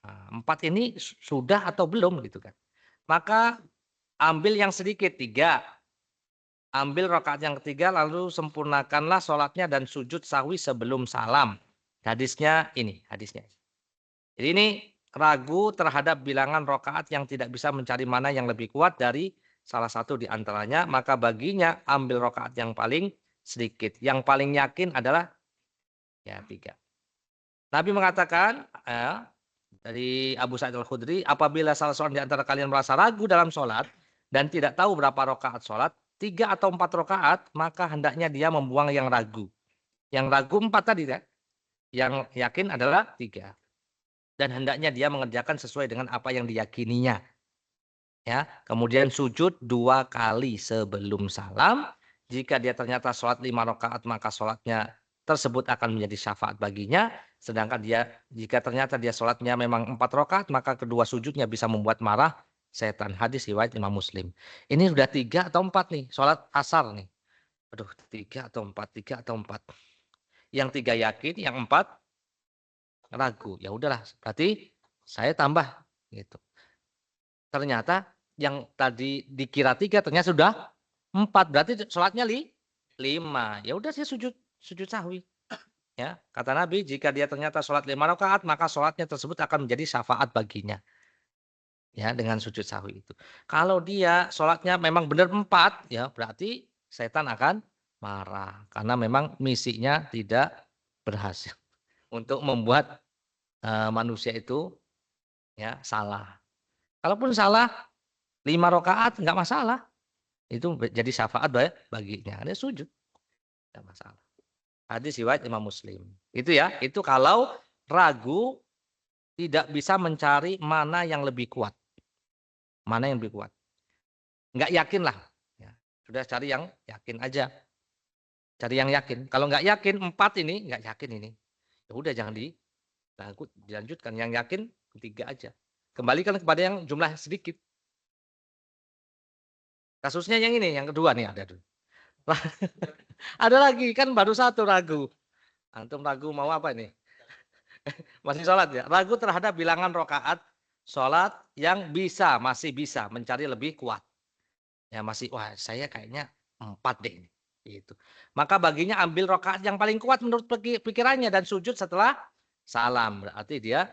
4 ini sudah atau belum gitu kan. Maka ambil yang sedikit 3. Ambil rakaat yang ketiga lalu sempurnakanlah sholatnya dan sujud sahwi sebelum salam. Hadisnya ini, hadisnya. Jadi ini ragu terhadap bilangan rakaat yang tidak bisa mencari mana yang lebih kuat dari salah satu di antaranya, maka baginya ambil rakaat yang paling sedikit. Yang paling yakin adalah ya 3. Nabi mengatakan dari Abu Sa'id Al-Khudri, apabila salah seorang di antara kalian merasa ragu dalam sholat dan tidak tahu berapa rakaat sholat, 3 atau 4 rakaat, maka hendaknya dia membuang yang ragu. Yang ragu 4 tadi ya. Yang yakin adalah 3. Dan hendaknya dia mengerjakan sesuai dengan apa yang diyakininya. Ya, kemudian sujud 2 kali sebelum salam. Jika dia ternyata sholat 5 rakaat, maka sholatnya tersebut akan menjadi syafaat baginya. Sedangkan jika ternyata dia sholatnya memang 4 rakaat, maka kedua sujudnya bisa membuat marah setan. Hadis riwayat Imam Muslim. Ini sudah 3 atau 4 nih, sholat asar nih. Aduh, 3 atau 4, 3 atau 4. Yang 3 yakin, yang 4 ragu. Ya udahlah, berarti saya tambah gitu. Ternyata yang tadi dikira 3 ternyata sudah 4. Berarti sholatnya 5. Ya udah saya sujud sahwi. Ya, kata Nabi, jika dia ternyata sholat 5 rakaat, maka sholatnya tersebut akan menjadi syafaat baginya. Ya, dengan sujud sahwi itu. Kalau dia sholatnya memang benar 4, ya berarti setan akan marah. Karena memang misinya tidak berhasil untuk membuat manusia itu ya salah. Kalaupun salah 5 rakaat enggak masalah. Itu jadi syafaat baginya. Dia sujud. Enggak masalah. Hadis riwayat Imam Muslim. Itu ya, itu kalau ragu tidak bisa mencari mana yang lebih kuat. Mana yang lebih kuat. Enggak yakin lah. Ya, sudah cari yang yakin aja. Cari yang yakin. Kalau enggak yakin 4 ini, enggak yakin ini. Ya udah jangan dilanjutkan. Yang yakin 3 aja. Kembalikan kepada yang jumlah sedikit. Kasusnya yang ini, yang kedua nih ada dulu. Ada lagi kan baru 1 ragu. Antum ragu mau apa ini? Masih sholat ya? Ragu terhadap bilangan rakaat sholat yang masih bisa mencari lebih kuat. Ya masih, wah saya kayaknya 4 deh ini. Gitu. Maka baginya ambil rakaat yang paling kuat menurut pikirannya dan sujud setelah salam. Berarti dia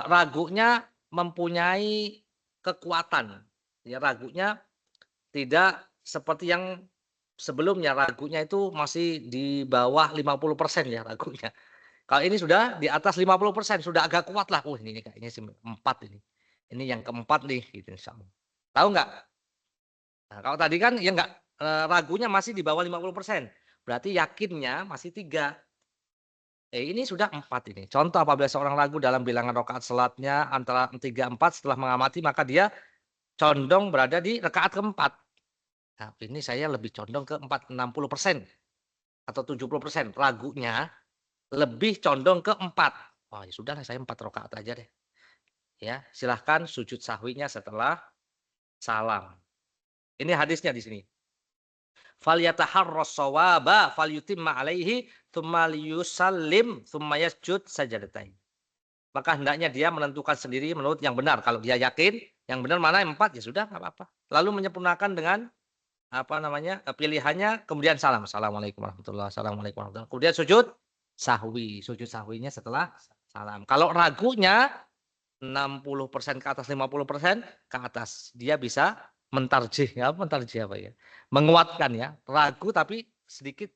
ragunya mempunyai kekuatan. Ya ragunya tidak seperti yang sebelumnya, ragunya itu masih di bawah 50% ya ragunya. Kalau ini sudah di atas 50%, sudah agak kuat lah. Ini kayaknya 4 ini. Ini yang keempat nih gitu insyaallah. Tahu nggak? Nah, kalau tadi kan ya nggak ragunya masih di bawah 50%. Berarti yakinnya masih 3. Ini sudah 4 ini. Contoh apabila seorang ragu dalam bilangan rakaat salatnya antara 3, 4 setelah mengamati maka dia condong berada di rakaat keempat. Nah, ini saya lebih condong ke 4, 60% atau 70%. Ragunya lebih condong ke 4. Oh, ya sudahlah saya 4 rakaat aja deh. Ya, silahkan sujud sahwinya setelah salam. Ini hadisnya di sini. Falyataharras shawaba falyutimma alaihi tsumma liyusallim tsumma yasjud sajadatain. Maka hendaknya dia menentukan sendiri menurut yang benar. Kalau dia yakin yang benar mana yang 4 ya sudah enggak apa-apa. Lalu menyempurnakan dengan pilihannya kemudian salam. Assalamualaikum warahmatullahi wabarakatuh. Assalamualaikum warahmatullahi wabarakatuh. Kemudian sujud sahwi. Sujud sahwinya setelah salam. Kalau ragunya 60% ke atas, 50% ke atas, dia bisa mentarjih ya, mentarjih apa ya? Menguatkan ya, ragu tapi sedikit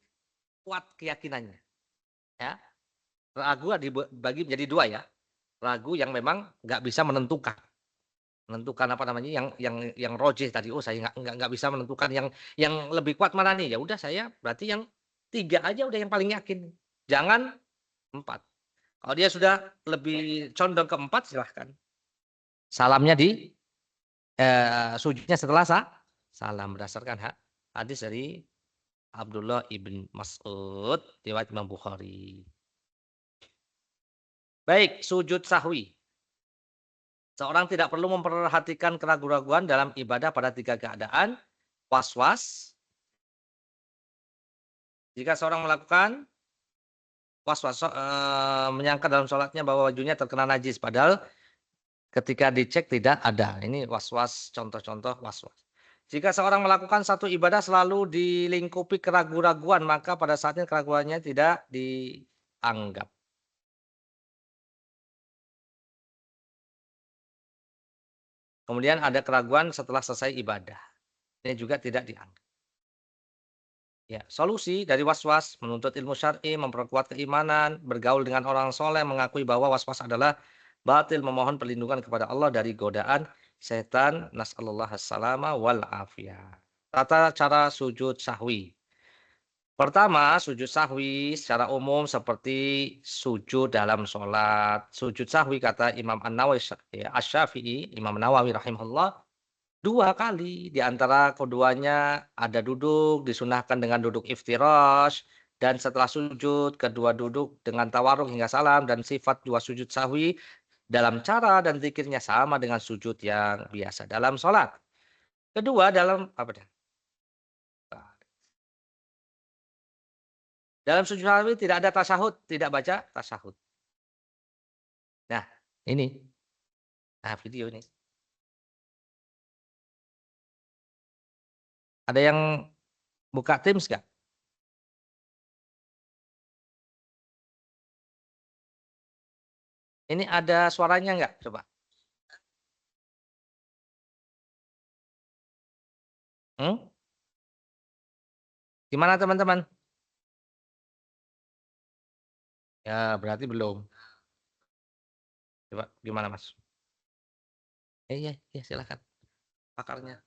kuat keyakinannya. Ya. Ragu dibagi menjadi 2 ya. Ragu yang memang nggak bisa menentukan. Menentukan apa namanya yang rojih tadi. Oh, saya nggak bisa menentukan yang lebih kuat mana nih. Ya udah saya berarti yang 3 aja udah yang paling yakin. Jangan 4. Kalau dia sudah lebih condong ke 4 silahkan. Salamnya sujudnya setelah salam berdasarkan hadis dari Abdullah ibn Mas'ud riwayat Imam Bukhari. Baik, sujud sahwi. Seorang tidak perlu memperhatikan keraguan-raguan dalam ibadah pada 3 keadaan. Was-was. Jika seorang melakukan was-was menyangka dalam sholatnya bahwa bajunya terkena najis. Padahal Ketika dicek tidak ada. Ini was-was, contoh-contoh was-was. Jika seorang melakukan satu ibadah selalu dilingkupi keraguan-raguan, maka pada saatnya keraguannya tidak dianggap. Kemudian ada keraguan setelah selesai ibadah. Ini juga tidak dianggap. Ya, solusi dari was-was, menuntut ilmu syar'i, memperkuat keimanan, bergaul dengan orang soleh, mengakui bahwa was-was adalah batil, memohon perlindungan kepada Allah dari godaan setan. Nas'alullah as-salama wal afiyah. Tata cara sujud sahwi. Pertama, sujud sahwi secara umum seperti sujud dalam sholat. Sujud sahwi kata Imam An-Nawawi Asy-Syafi'i, Imam Nawawi rahimahullah, 2 kali. Di antara keduanya ada duduk, disunahkan dengan duduk iftirash, dan setelah sujud, kedua duduk dengan tawarruk hingga salam, dan sifat 2 sujud sahwi dalam cara dan zikirnya sama dengan sujud yang biasa dalam sholat. Kedua, dalam apa dah? Dalam sujud sahwi tidak ada tasyahud, tidak baca tasyahud. Nah, ini. Nah, video ini. Ada yang buka Teams nggak? Ini ada suaranya nggak? Coba. Hmm? Gimana teman-teman? Ya, berarti belum. Coba gimana, Mas? Iya, iya silakan. Pakarnya.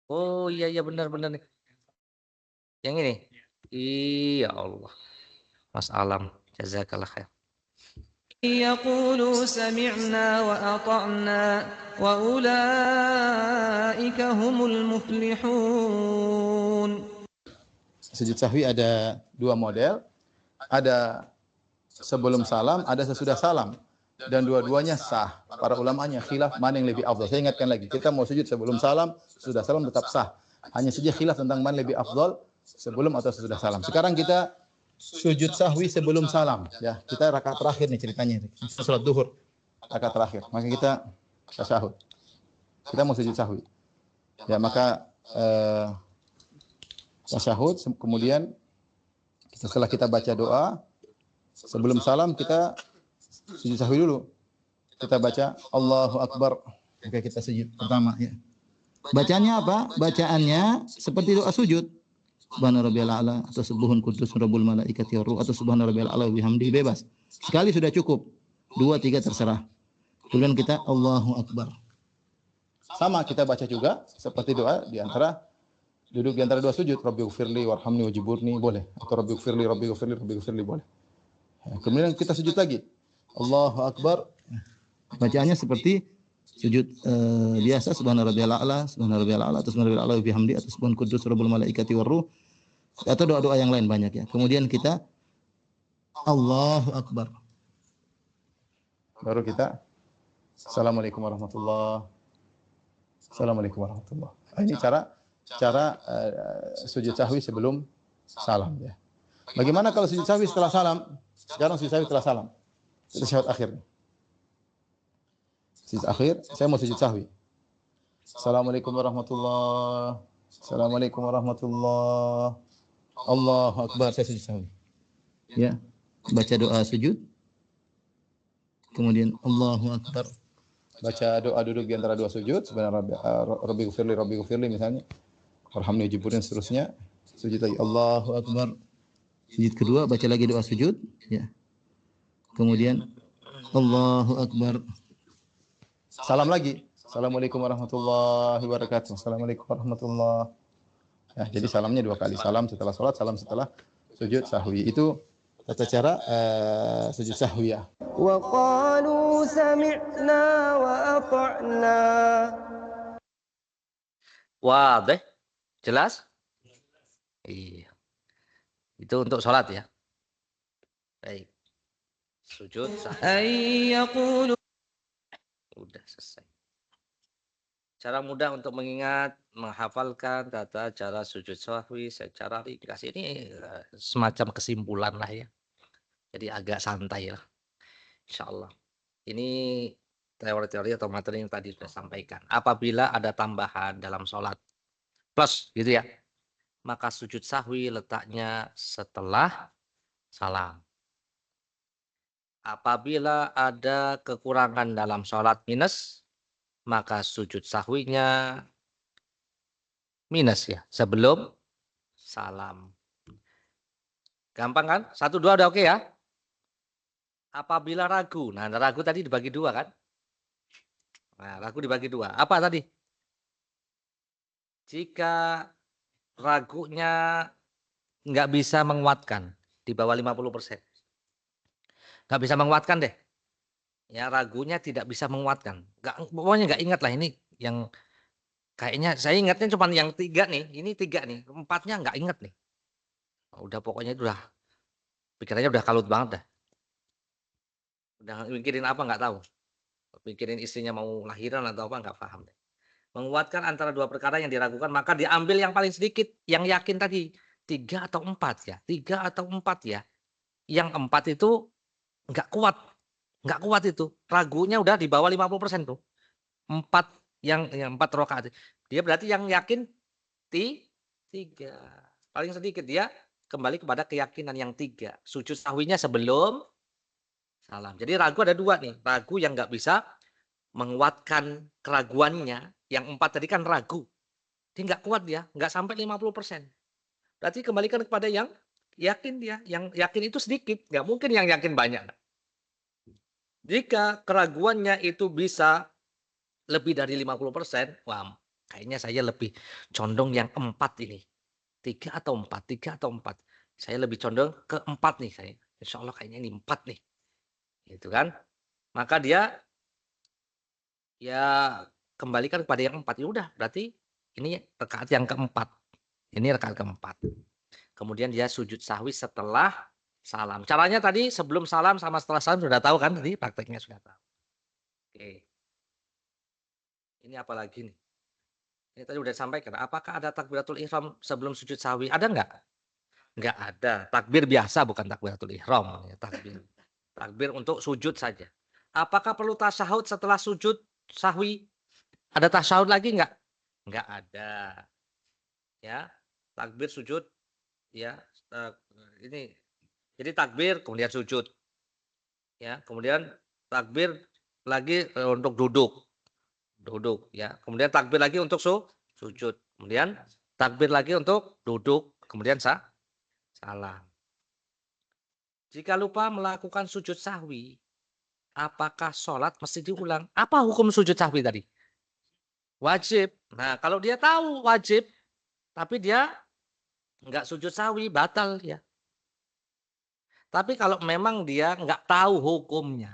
Oh iya iya benar benar nih. Yang ini. Iya Allah. Mas Alam, jazakallah khair. يقولوا سمعنا وأطعنا وأولئك هم المفلحون. Sujud sahwi ada 2 model. Ada sebelum salam, ada sesudah salam. Dan dua-duanya sah. Para ulamanya khilaf mana yang lebih afdal. Saya ingatkan lagi, kita mau sujud sebelum salam, sesudah salam tetap sah. Hanya saja khilaf tentang mana lebih afdal, sebelum atau sesudah salam. Sekarang kita sujud sahwi sebelum salam. Ya, kita rakaat terakhir nih ceritanya. Salat duhur, rakaat terakhir. Maka kita tasyahud. Kita mau sujud sahwi. Ya, maka tasyahud, kemudian setelah kita baca doa, sebelum salam kita sujud sahwi dulu. Kita baca Allahu Akbar. Oke, kita sujud pertama ya. Bacaannya apa? Bacaannya seperti doa sujud. Subhana rabbiyal a'la atau subuhun qudus rabbul malaikati war ruh atau subhana rabbiyal a'la bihamdihi, bebas. Sekali sudah cukup. 2, 3 terserah. Kemudian kita Allahu Akbar. Sama kita baca juga seperti doa di antara duduk di antara 2 sujud, Rabbighfirli warhamni wajiburni, boleh, atau Rabbighfirli boleh. Kemudian kita sujud lagi. Allahu Akbar. Bacaannya seperti sujud biasa, subhana rabbiyal a'la atau subhana rabbiyal a'la bihamdi atau subhan qudus rabbul malaikati war ruh, atau doa-doa yang lain banyak ya. Kemudian kita Allahu Akbar. Baru kita Assalamualaikum warahmatullahi. Assalamualaikum warahmatullahi. Ini cara sujud sahwi sebelum salam ya. Bagaimana kalau sujud sahwi setelah salam? Sekarang sujud sahwi setelah salam. Itu syahadat akhir. Sujud akhir, saya mau sujud sahwi. Assalamualaikum warahmatullahi. Assalamualaikum warahmatullahi. Allahu Akbar, saya sujud sahwi. Ya, baca doa sujud. Kemudian Allahu Akbar. Baca doa duduk di antara 2 sujud, sebenarnya Rabbighfirli misalnya. Warhamni wajiburni seterusnya. Sujud lagi Allahu Akbar. Sujud kedua baca lagi doa sujud ya. Kemudian Allahu Akbar. Salam lagi. Assalamualaikum warahmatullahi wabarakatuh. Assalamualaikum warahmatullahi. Ya, jadi salamnya 2 kali. Salam setelah salat, salam setelah sujud sahwi. Itu tata cara sujud sahwi ya. Wa qalu sami'na wa ata'na. Wadih. Jelas? Iya. Itu untuk sholat ya. Baik. Sujud sahwi. Udah selesai. Cara mudah untuk mengingat, menghafalkan tata cara sujud sahwi secara ringkas. Ini semacam kesimpulan lah ya. Jadi agak santai lah, insya Allah. Ini teori-teori atau materi yang tadi sudah sampaikan. Apabila ada tambahan dalam sholat plus gitu ya, maka sujud sahwi letaknya setelah salam. Apabila ada kekurangan dalam sholat minus, maka sujud sahwinya minus ya, sebelum salam. Gampang kan? 1, 2 udah oke ya? Apabila ragu, nah ragu tadi dibagi 2 kan? Nah, ragu dibagi 2. Apa tadi? Jika ragunya nggak bisa menguatkan di bawah 50%. Nggak bisa menguatkan deh. Ya, ragunya tidak bisa menguatkan. Pokoknya nggak ingat lah ini yang kayaknya saya ingatnya cuma yang 3 nih. Ini 3 nih. 4-nya nggak ingat nih. Udah pokoknya udah pikirannya udah kalut banget dah. Udah mikirin apa nggak tahu. Mikirin istrinya mau lahiran atau apa nggak paham deh. Menguatkan antara 2 perkara yang diragukan maka diambil yang paling sedikit, yang yakin tadi. 3 atau 4 ya. 3 atau 4 ya. Yang 4 itu nggak kuat. Nggak kuat itu. Ragunya udah di bawah 50% tuh. 4 yang 4 rakaat. Dia berarti yang yakin 3. Paling sedikit dia kembali kepada keyakinan yang 3. Sujud sahwinya sebelum salam. Jadi ragu ada 2 nih. Ragu yang nggak bisa menguatkan keraguannya. Yang 4 tadi kan ragu. Dia nggak kuat dia. Nggak sampai 50%. Berarti kembalikan kepada yang yakin dia. Yang yakin itu sedikit. Nggak mungkin yang yakin banyak. Jika keraguannya itu bisa lebih dari 50%, wah kayaknya saya lebih condong yang 4 ini. 3 atau 4, 3 atau 4. Saya lebih condong ke 4 nih saya. Insya Allah kayaknya ini 4 nih. Gitu kan. Maka dia ya kembalikan kepada yang 4. Ya udah berarti ini rakaat yang keempat. Ini rakaat keempat. Kemudian dia sujud sahwi setelah salam. Caranya tadi sebelum salam sama setelah salam sudah tahu kan tadi prakteknya sudah tahu. Oke. Ini apa lagi nih? Ini tadi udah disampaikan. Apakah ada takbiratul ihram sebelum sujud sahwi? Ada nggak? Nggak ada. Takbir biasa bukan takbiratul ihram. Ya, takbir. Takbir untuk sujud saja. Apakah perlu tasyahud setelah sujud sahwi? Ada tasyahud lagi nggak? Nggak ada. Ya, takbir sujud. Ya, ini. Jadi takbir kemudian sujud. Ya, kemudian takbir lagi untuk duduk. Duduk ya. Kemudian takbir lagi untuk sujud. Kemudian takbir lagi untuk duduk. Kemudian salam. Jika lupa melakukan sujud sahwi, apakah sholat mesti diulang? Apa hukum sujud sahwi tadi? Wajib. Nah, kalau dia tahu wajib, tapi dia nggak sujud sahwi, batal ya. Tapi kalau memang dia nggak tahu hukumnya,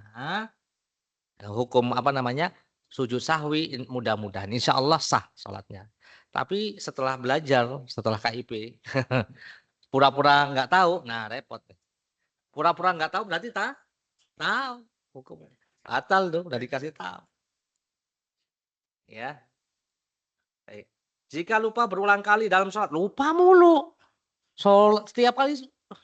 hukum apa namanya, sujud sahwi, mudah-mudahan insya Allah sah sholatnya. Tapi setelah belajar, setelah KIP, pura-pura nggak tahu, nah repot. Pura-pura nggak tahu berarti tahu hukumnya. Batal tuh, udah dikasih tahu. Ya. Baik. Jika lupa berulang kali dalam sholat, lupa mulu. Sholat setiap kali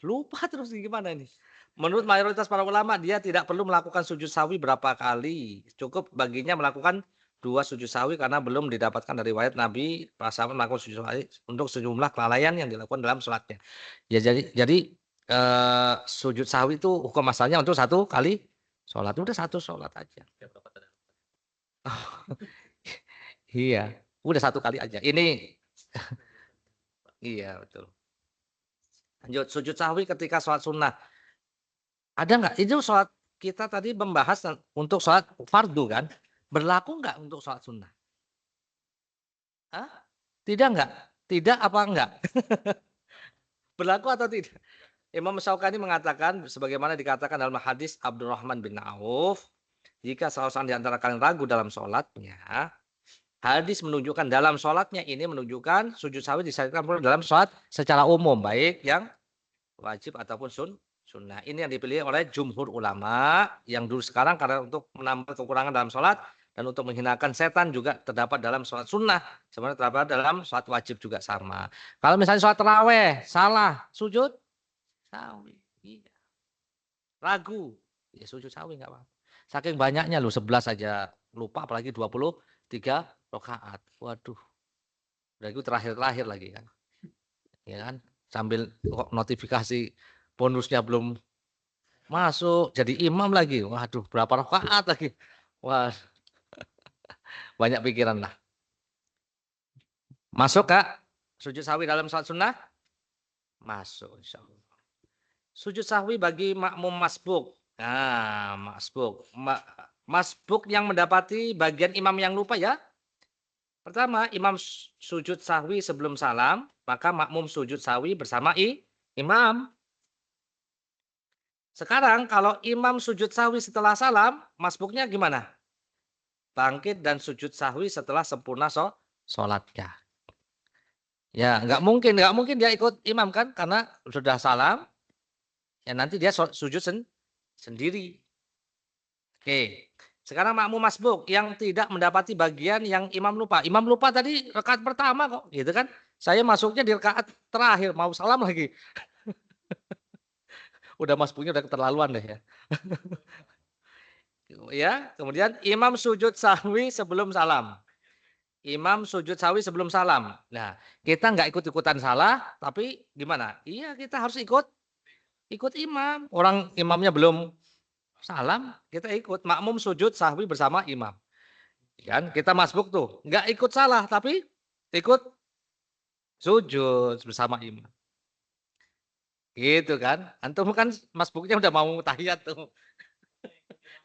lupa terus gimana ini? Menurut mayoritas para ulama, dia tidak perlu melakukan sujud sahwi berapa kali. Cukup baginya melakukan 2 sujud sahwi karena belum didapatkan dari riwayat Nabi para sahabat melakukan sujud sahwi untuk sejumlah kelalaian yang dilakukan dalam sholatnya. Ya jadi sujud sahwi itu hukum asalnya untuk 1 kali sholat. Udah 1 sholat aja. Iya, udah 1 kali aja. Ini iya betul. Lanjut, sujud sahwi ketika sholat sunnah. Ada nggak? Itu sholat kita tadi membahas untuk sholat fardu kan? Berlaku nggak untuk sholat sunnah? Hah? Tidak nggak? Tidak apa enggak? Berlaku atau tidak? Imam Syaukani mengatakan, sebagaimana dikatakan dalam hadis Abdurrahman bin Auf, jika salah seorang di antara kalian ragu dalam sholatnya, hadis menunjukkan dalam sholatnya ini menunjukkan sujud sahwi disyariatkan dalam sholat secara umum, baik yang wajib ataupun sunnah. Ini yang dipilih oleh jumhur ulama yang dulu sekarang karena untuk menambah kekurangan dalam sholat dan untuk menghinakan setan juga terdapat dalam sholat sunnah. Sebenarnya terdapat dalam sholat wajib juga sama. Kalau misalnya sholat taraweh salah sujud sahwi. Iya. ragu, ya sujud sahwi nggak apa-apa. Saking banyaknya loh 11 aja lupa apalagi 23 rakaat. Waduh, udah itu terakhir-terakhir lagi kan. Ya kan? Sambil kok notifikasi bonusnya belum masuk, jadi imam lagi. Waduh, berapa rakaat lagi. Wah, banyak pikiran lah. Masuk Kak? Sujud sahwi dalam salat sunnah? Masuk insyaallah. Sujud sahwi bagi makmum masbuk. Nah, masbuk. Masbuk yang mendapati bagian imam yang lupa ya. Pertama, imam sujud sahwi sebelum salam, maka makmum sujud sahwi bersama imam. Sekarang kalau imam sujud sahwi setelah salam, masbuknya gimana? Bangkit dan sujud sahwi setelah sempurna sholatnya. Ya, nggak mungkin dia ikut imam kan, karena sudah salam, ya nanti dia sujud sendiri. Oke, sekarang makmum masbuk yang tidak mendapati bagian yang imam lupa. Imam lupa tadi rakaat pertama kok, gitu kan? Saya masuknya di rakaat terakhir, mau salam lagi. Udah masbuknya udah keterlaluan deh ya. Ya, kemudian imam sujud sahwi sebelum salam. Imam sujud sahwi sebelum salam. Nah, kita nggak ikut-ikutan salah, tapi gimana? Iya, kita harus ikut imam. Orang imamnya belum salam, kita ikut. Makmum sujud sahwi bersama imam. Kan kita masbuk tuh, nggak ikut salah, tapi ikut sujud bersama imam. Gitu kan? Antum kan masbuknya udah mau tahiyat tuh.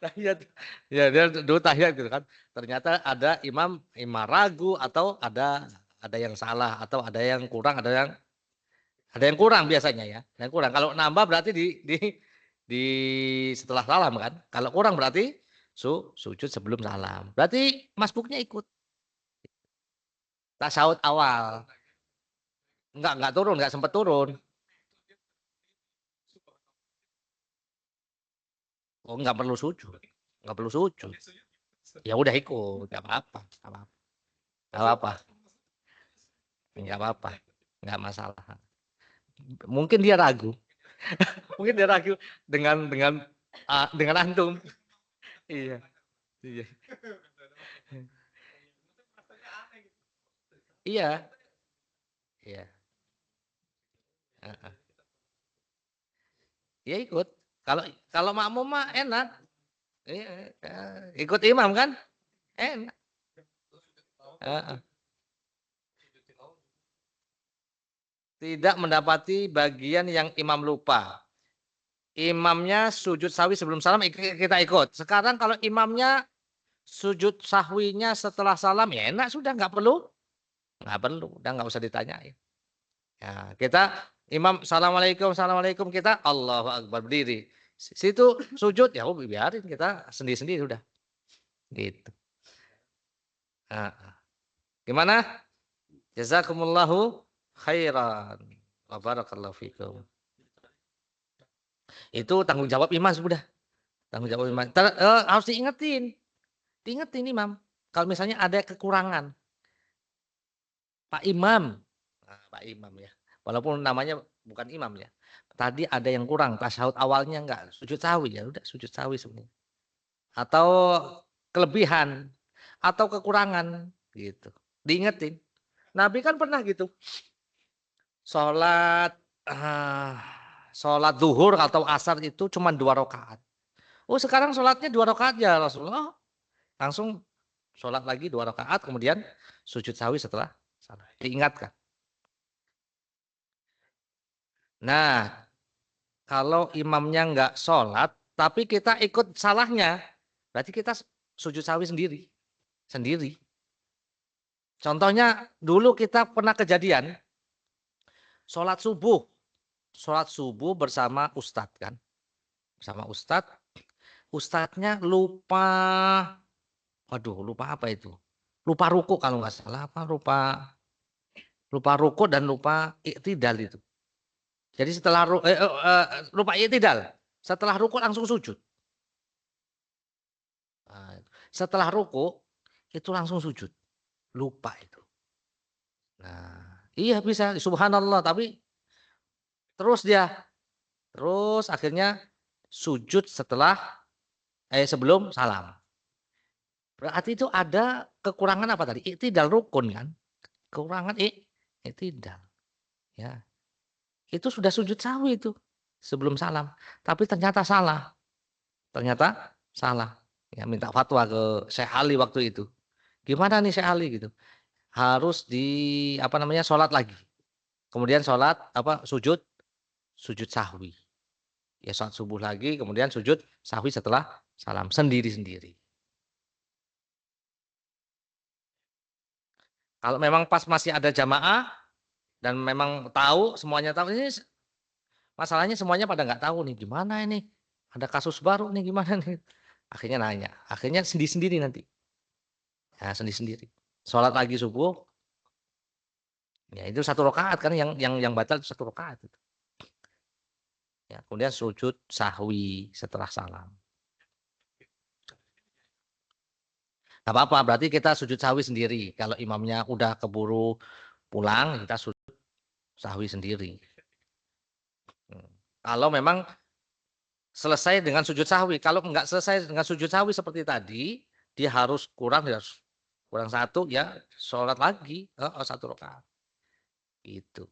Tahiyat. Ya, dia dulu tahiyat gitu kan. Ternyata ada imam ragu atau ada yang salah atau ada yang kurang, ada yang kurang biasanya ya. Yang kurang. Kalau nambah berarti di setelah salam kan. Kalau kurang berarti sujud sebelum salam. Berarti masbuknya ikut tasyahud awal. Enggak turun, enggak sempat turun. Oh, enggak perlu sujud. Enggak perlu sujud. Ya udah ikut, enggak apa-apa, enggak apa-apa. Enggak apa-apa. Enggak apa-apa. Enggak masalah. Mungkin dia ragu. Mungkin dia ragu dengan antum. Iya. Iya. Iya. Iya. Heeh. Ya ikut. Kalau kalau makmum mah enak. Iya, ikut imam kan? Enak. Heeh. Tidak mendapati bagian yang imam lupa. Imamnya sujud sahwi sebelum salam kita ikut. Sekarang kalau imamnya sujud sahwinya setelah salam ya enak sudah nggak perlu udah nggak usah ditanyain. Ya, kita imam assalamualaikum kita Allahu Akbar berdiri. Situ sujud ya biarin kita sendiri-sendiri udah gitu. Nah, gimana? Jazakumullahu khairan. Wa barakallahu fikum. Itu tanggung jawab imam sudah. Tanggung jawab imam. Harus diingetin. Diingetin imam. Kalau misalnya ada kekurangan. Pak Imam. Nah, Pak Imam ya. Walaupun namanya bukan imam ya. Tadi ada yang kurang. Tasyahud awalnya enggak. Sujud sahwi ya. Udah sujud sahwi sebenarnya. Atau kelebihan. Atau kekurangan. Gitu. Diingetin. Nabi kan pernah gitu. Sholat zuhur atau asar itu cuma 2 rakaat. Oh sekarang sholatnya 2 rakaat ya Rasulullah. Langsung sholat lagi 2 rakaat kemudian sujud sahwi setelah salat. Diingatkan. Nah kalau imamnya nggak sholat tapi kita ikut salahnya berarti kita sujud sahwi sendiri. Contohnya dulu kita pernah kejadian sholat subuh bersama ustadz kan. Bersama ustadznya lupa, waduh lupa apa itu? Lupa ruku kalau nggak salah apa lupa ruku dan lupa iktidal itu. Jadi setelah lupa iktidal, setelah ruku langsung sujud. Nah, setelah ruku itu langsung sujud, lupa itu. Nah, iya bisa subhanallah tapi terus akhirnya sujud sebelum salam. Berarti itu ada kekurangan apa tadi? I'tidal rukun kan? Kekurangan i'tidal. Ya. Itu sudah sujud sahwi itu sebelum salam, tapi ternyata salah. Ternyata salah. Ya, minta fatwa ke Syekh Ali waktu itu. Gimana nih Syekh Ali gitu? Harus sholat lagi. Kemudian sujud sahwi. Ya sholat subuh lagi, kemudian sujud sahwi setelah salam sendiri-sendiri. Kalau memang pas masih ada jamaah dan memang semuanya tahu ini masalahnya semuanya pada nggak tahu nih gimana ini. Ada kasus baru nih gimana nih. Akhirnya nanya, akhirnya sendiri-sendiri nanti. Ya sendiri-sendiri. Sholat lagi subuh. Ya itu 1 rakaat kan yang batal itu 1 rakaat itu. Ya, kemudian sujud sahwi setelah salam. Gak apa-apa, berarti kita sujud sahwi sendiri. Kalau imamnya udah keburu pulang, kita sujud sahwi sendiri. Kalau memang selesai dengan sujud sahwi. Kalau nggak selesai dengan sujud sahwi seperti tadi, dia harus kurang 1 ya, sholat lagi 1 rakaat. Itu.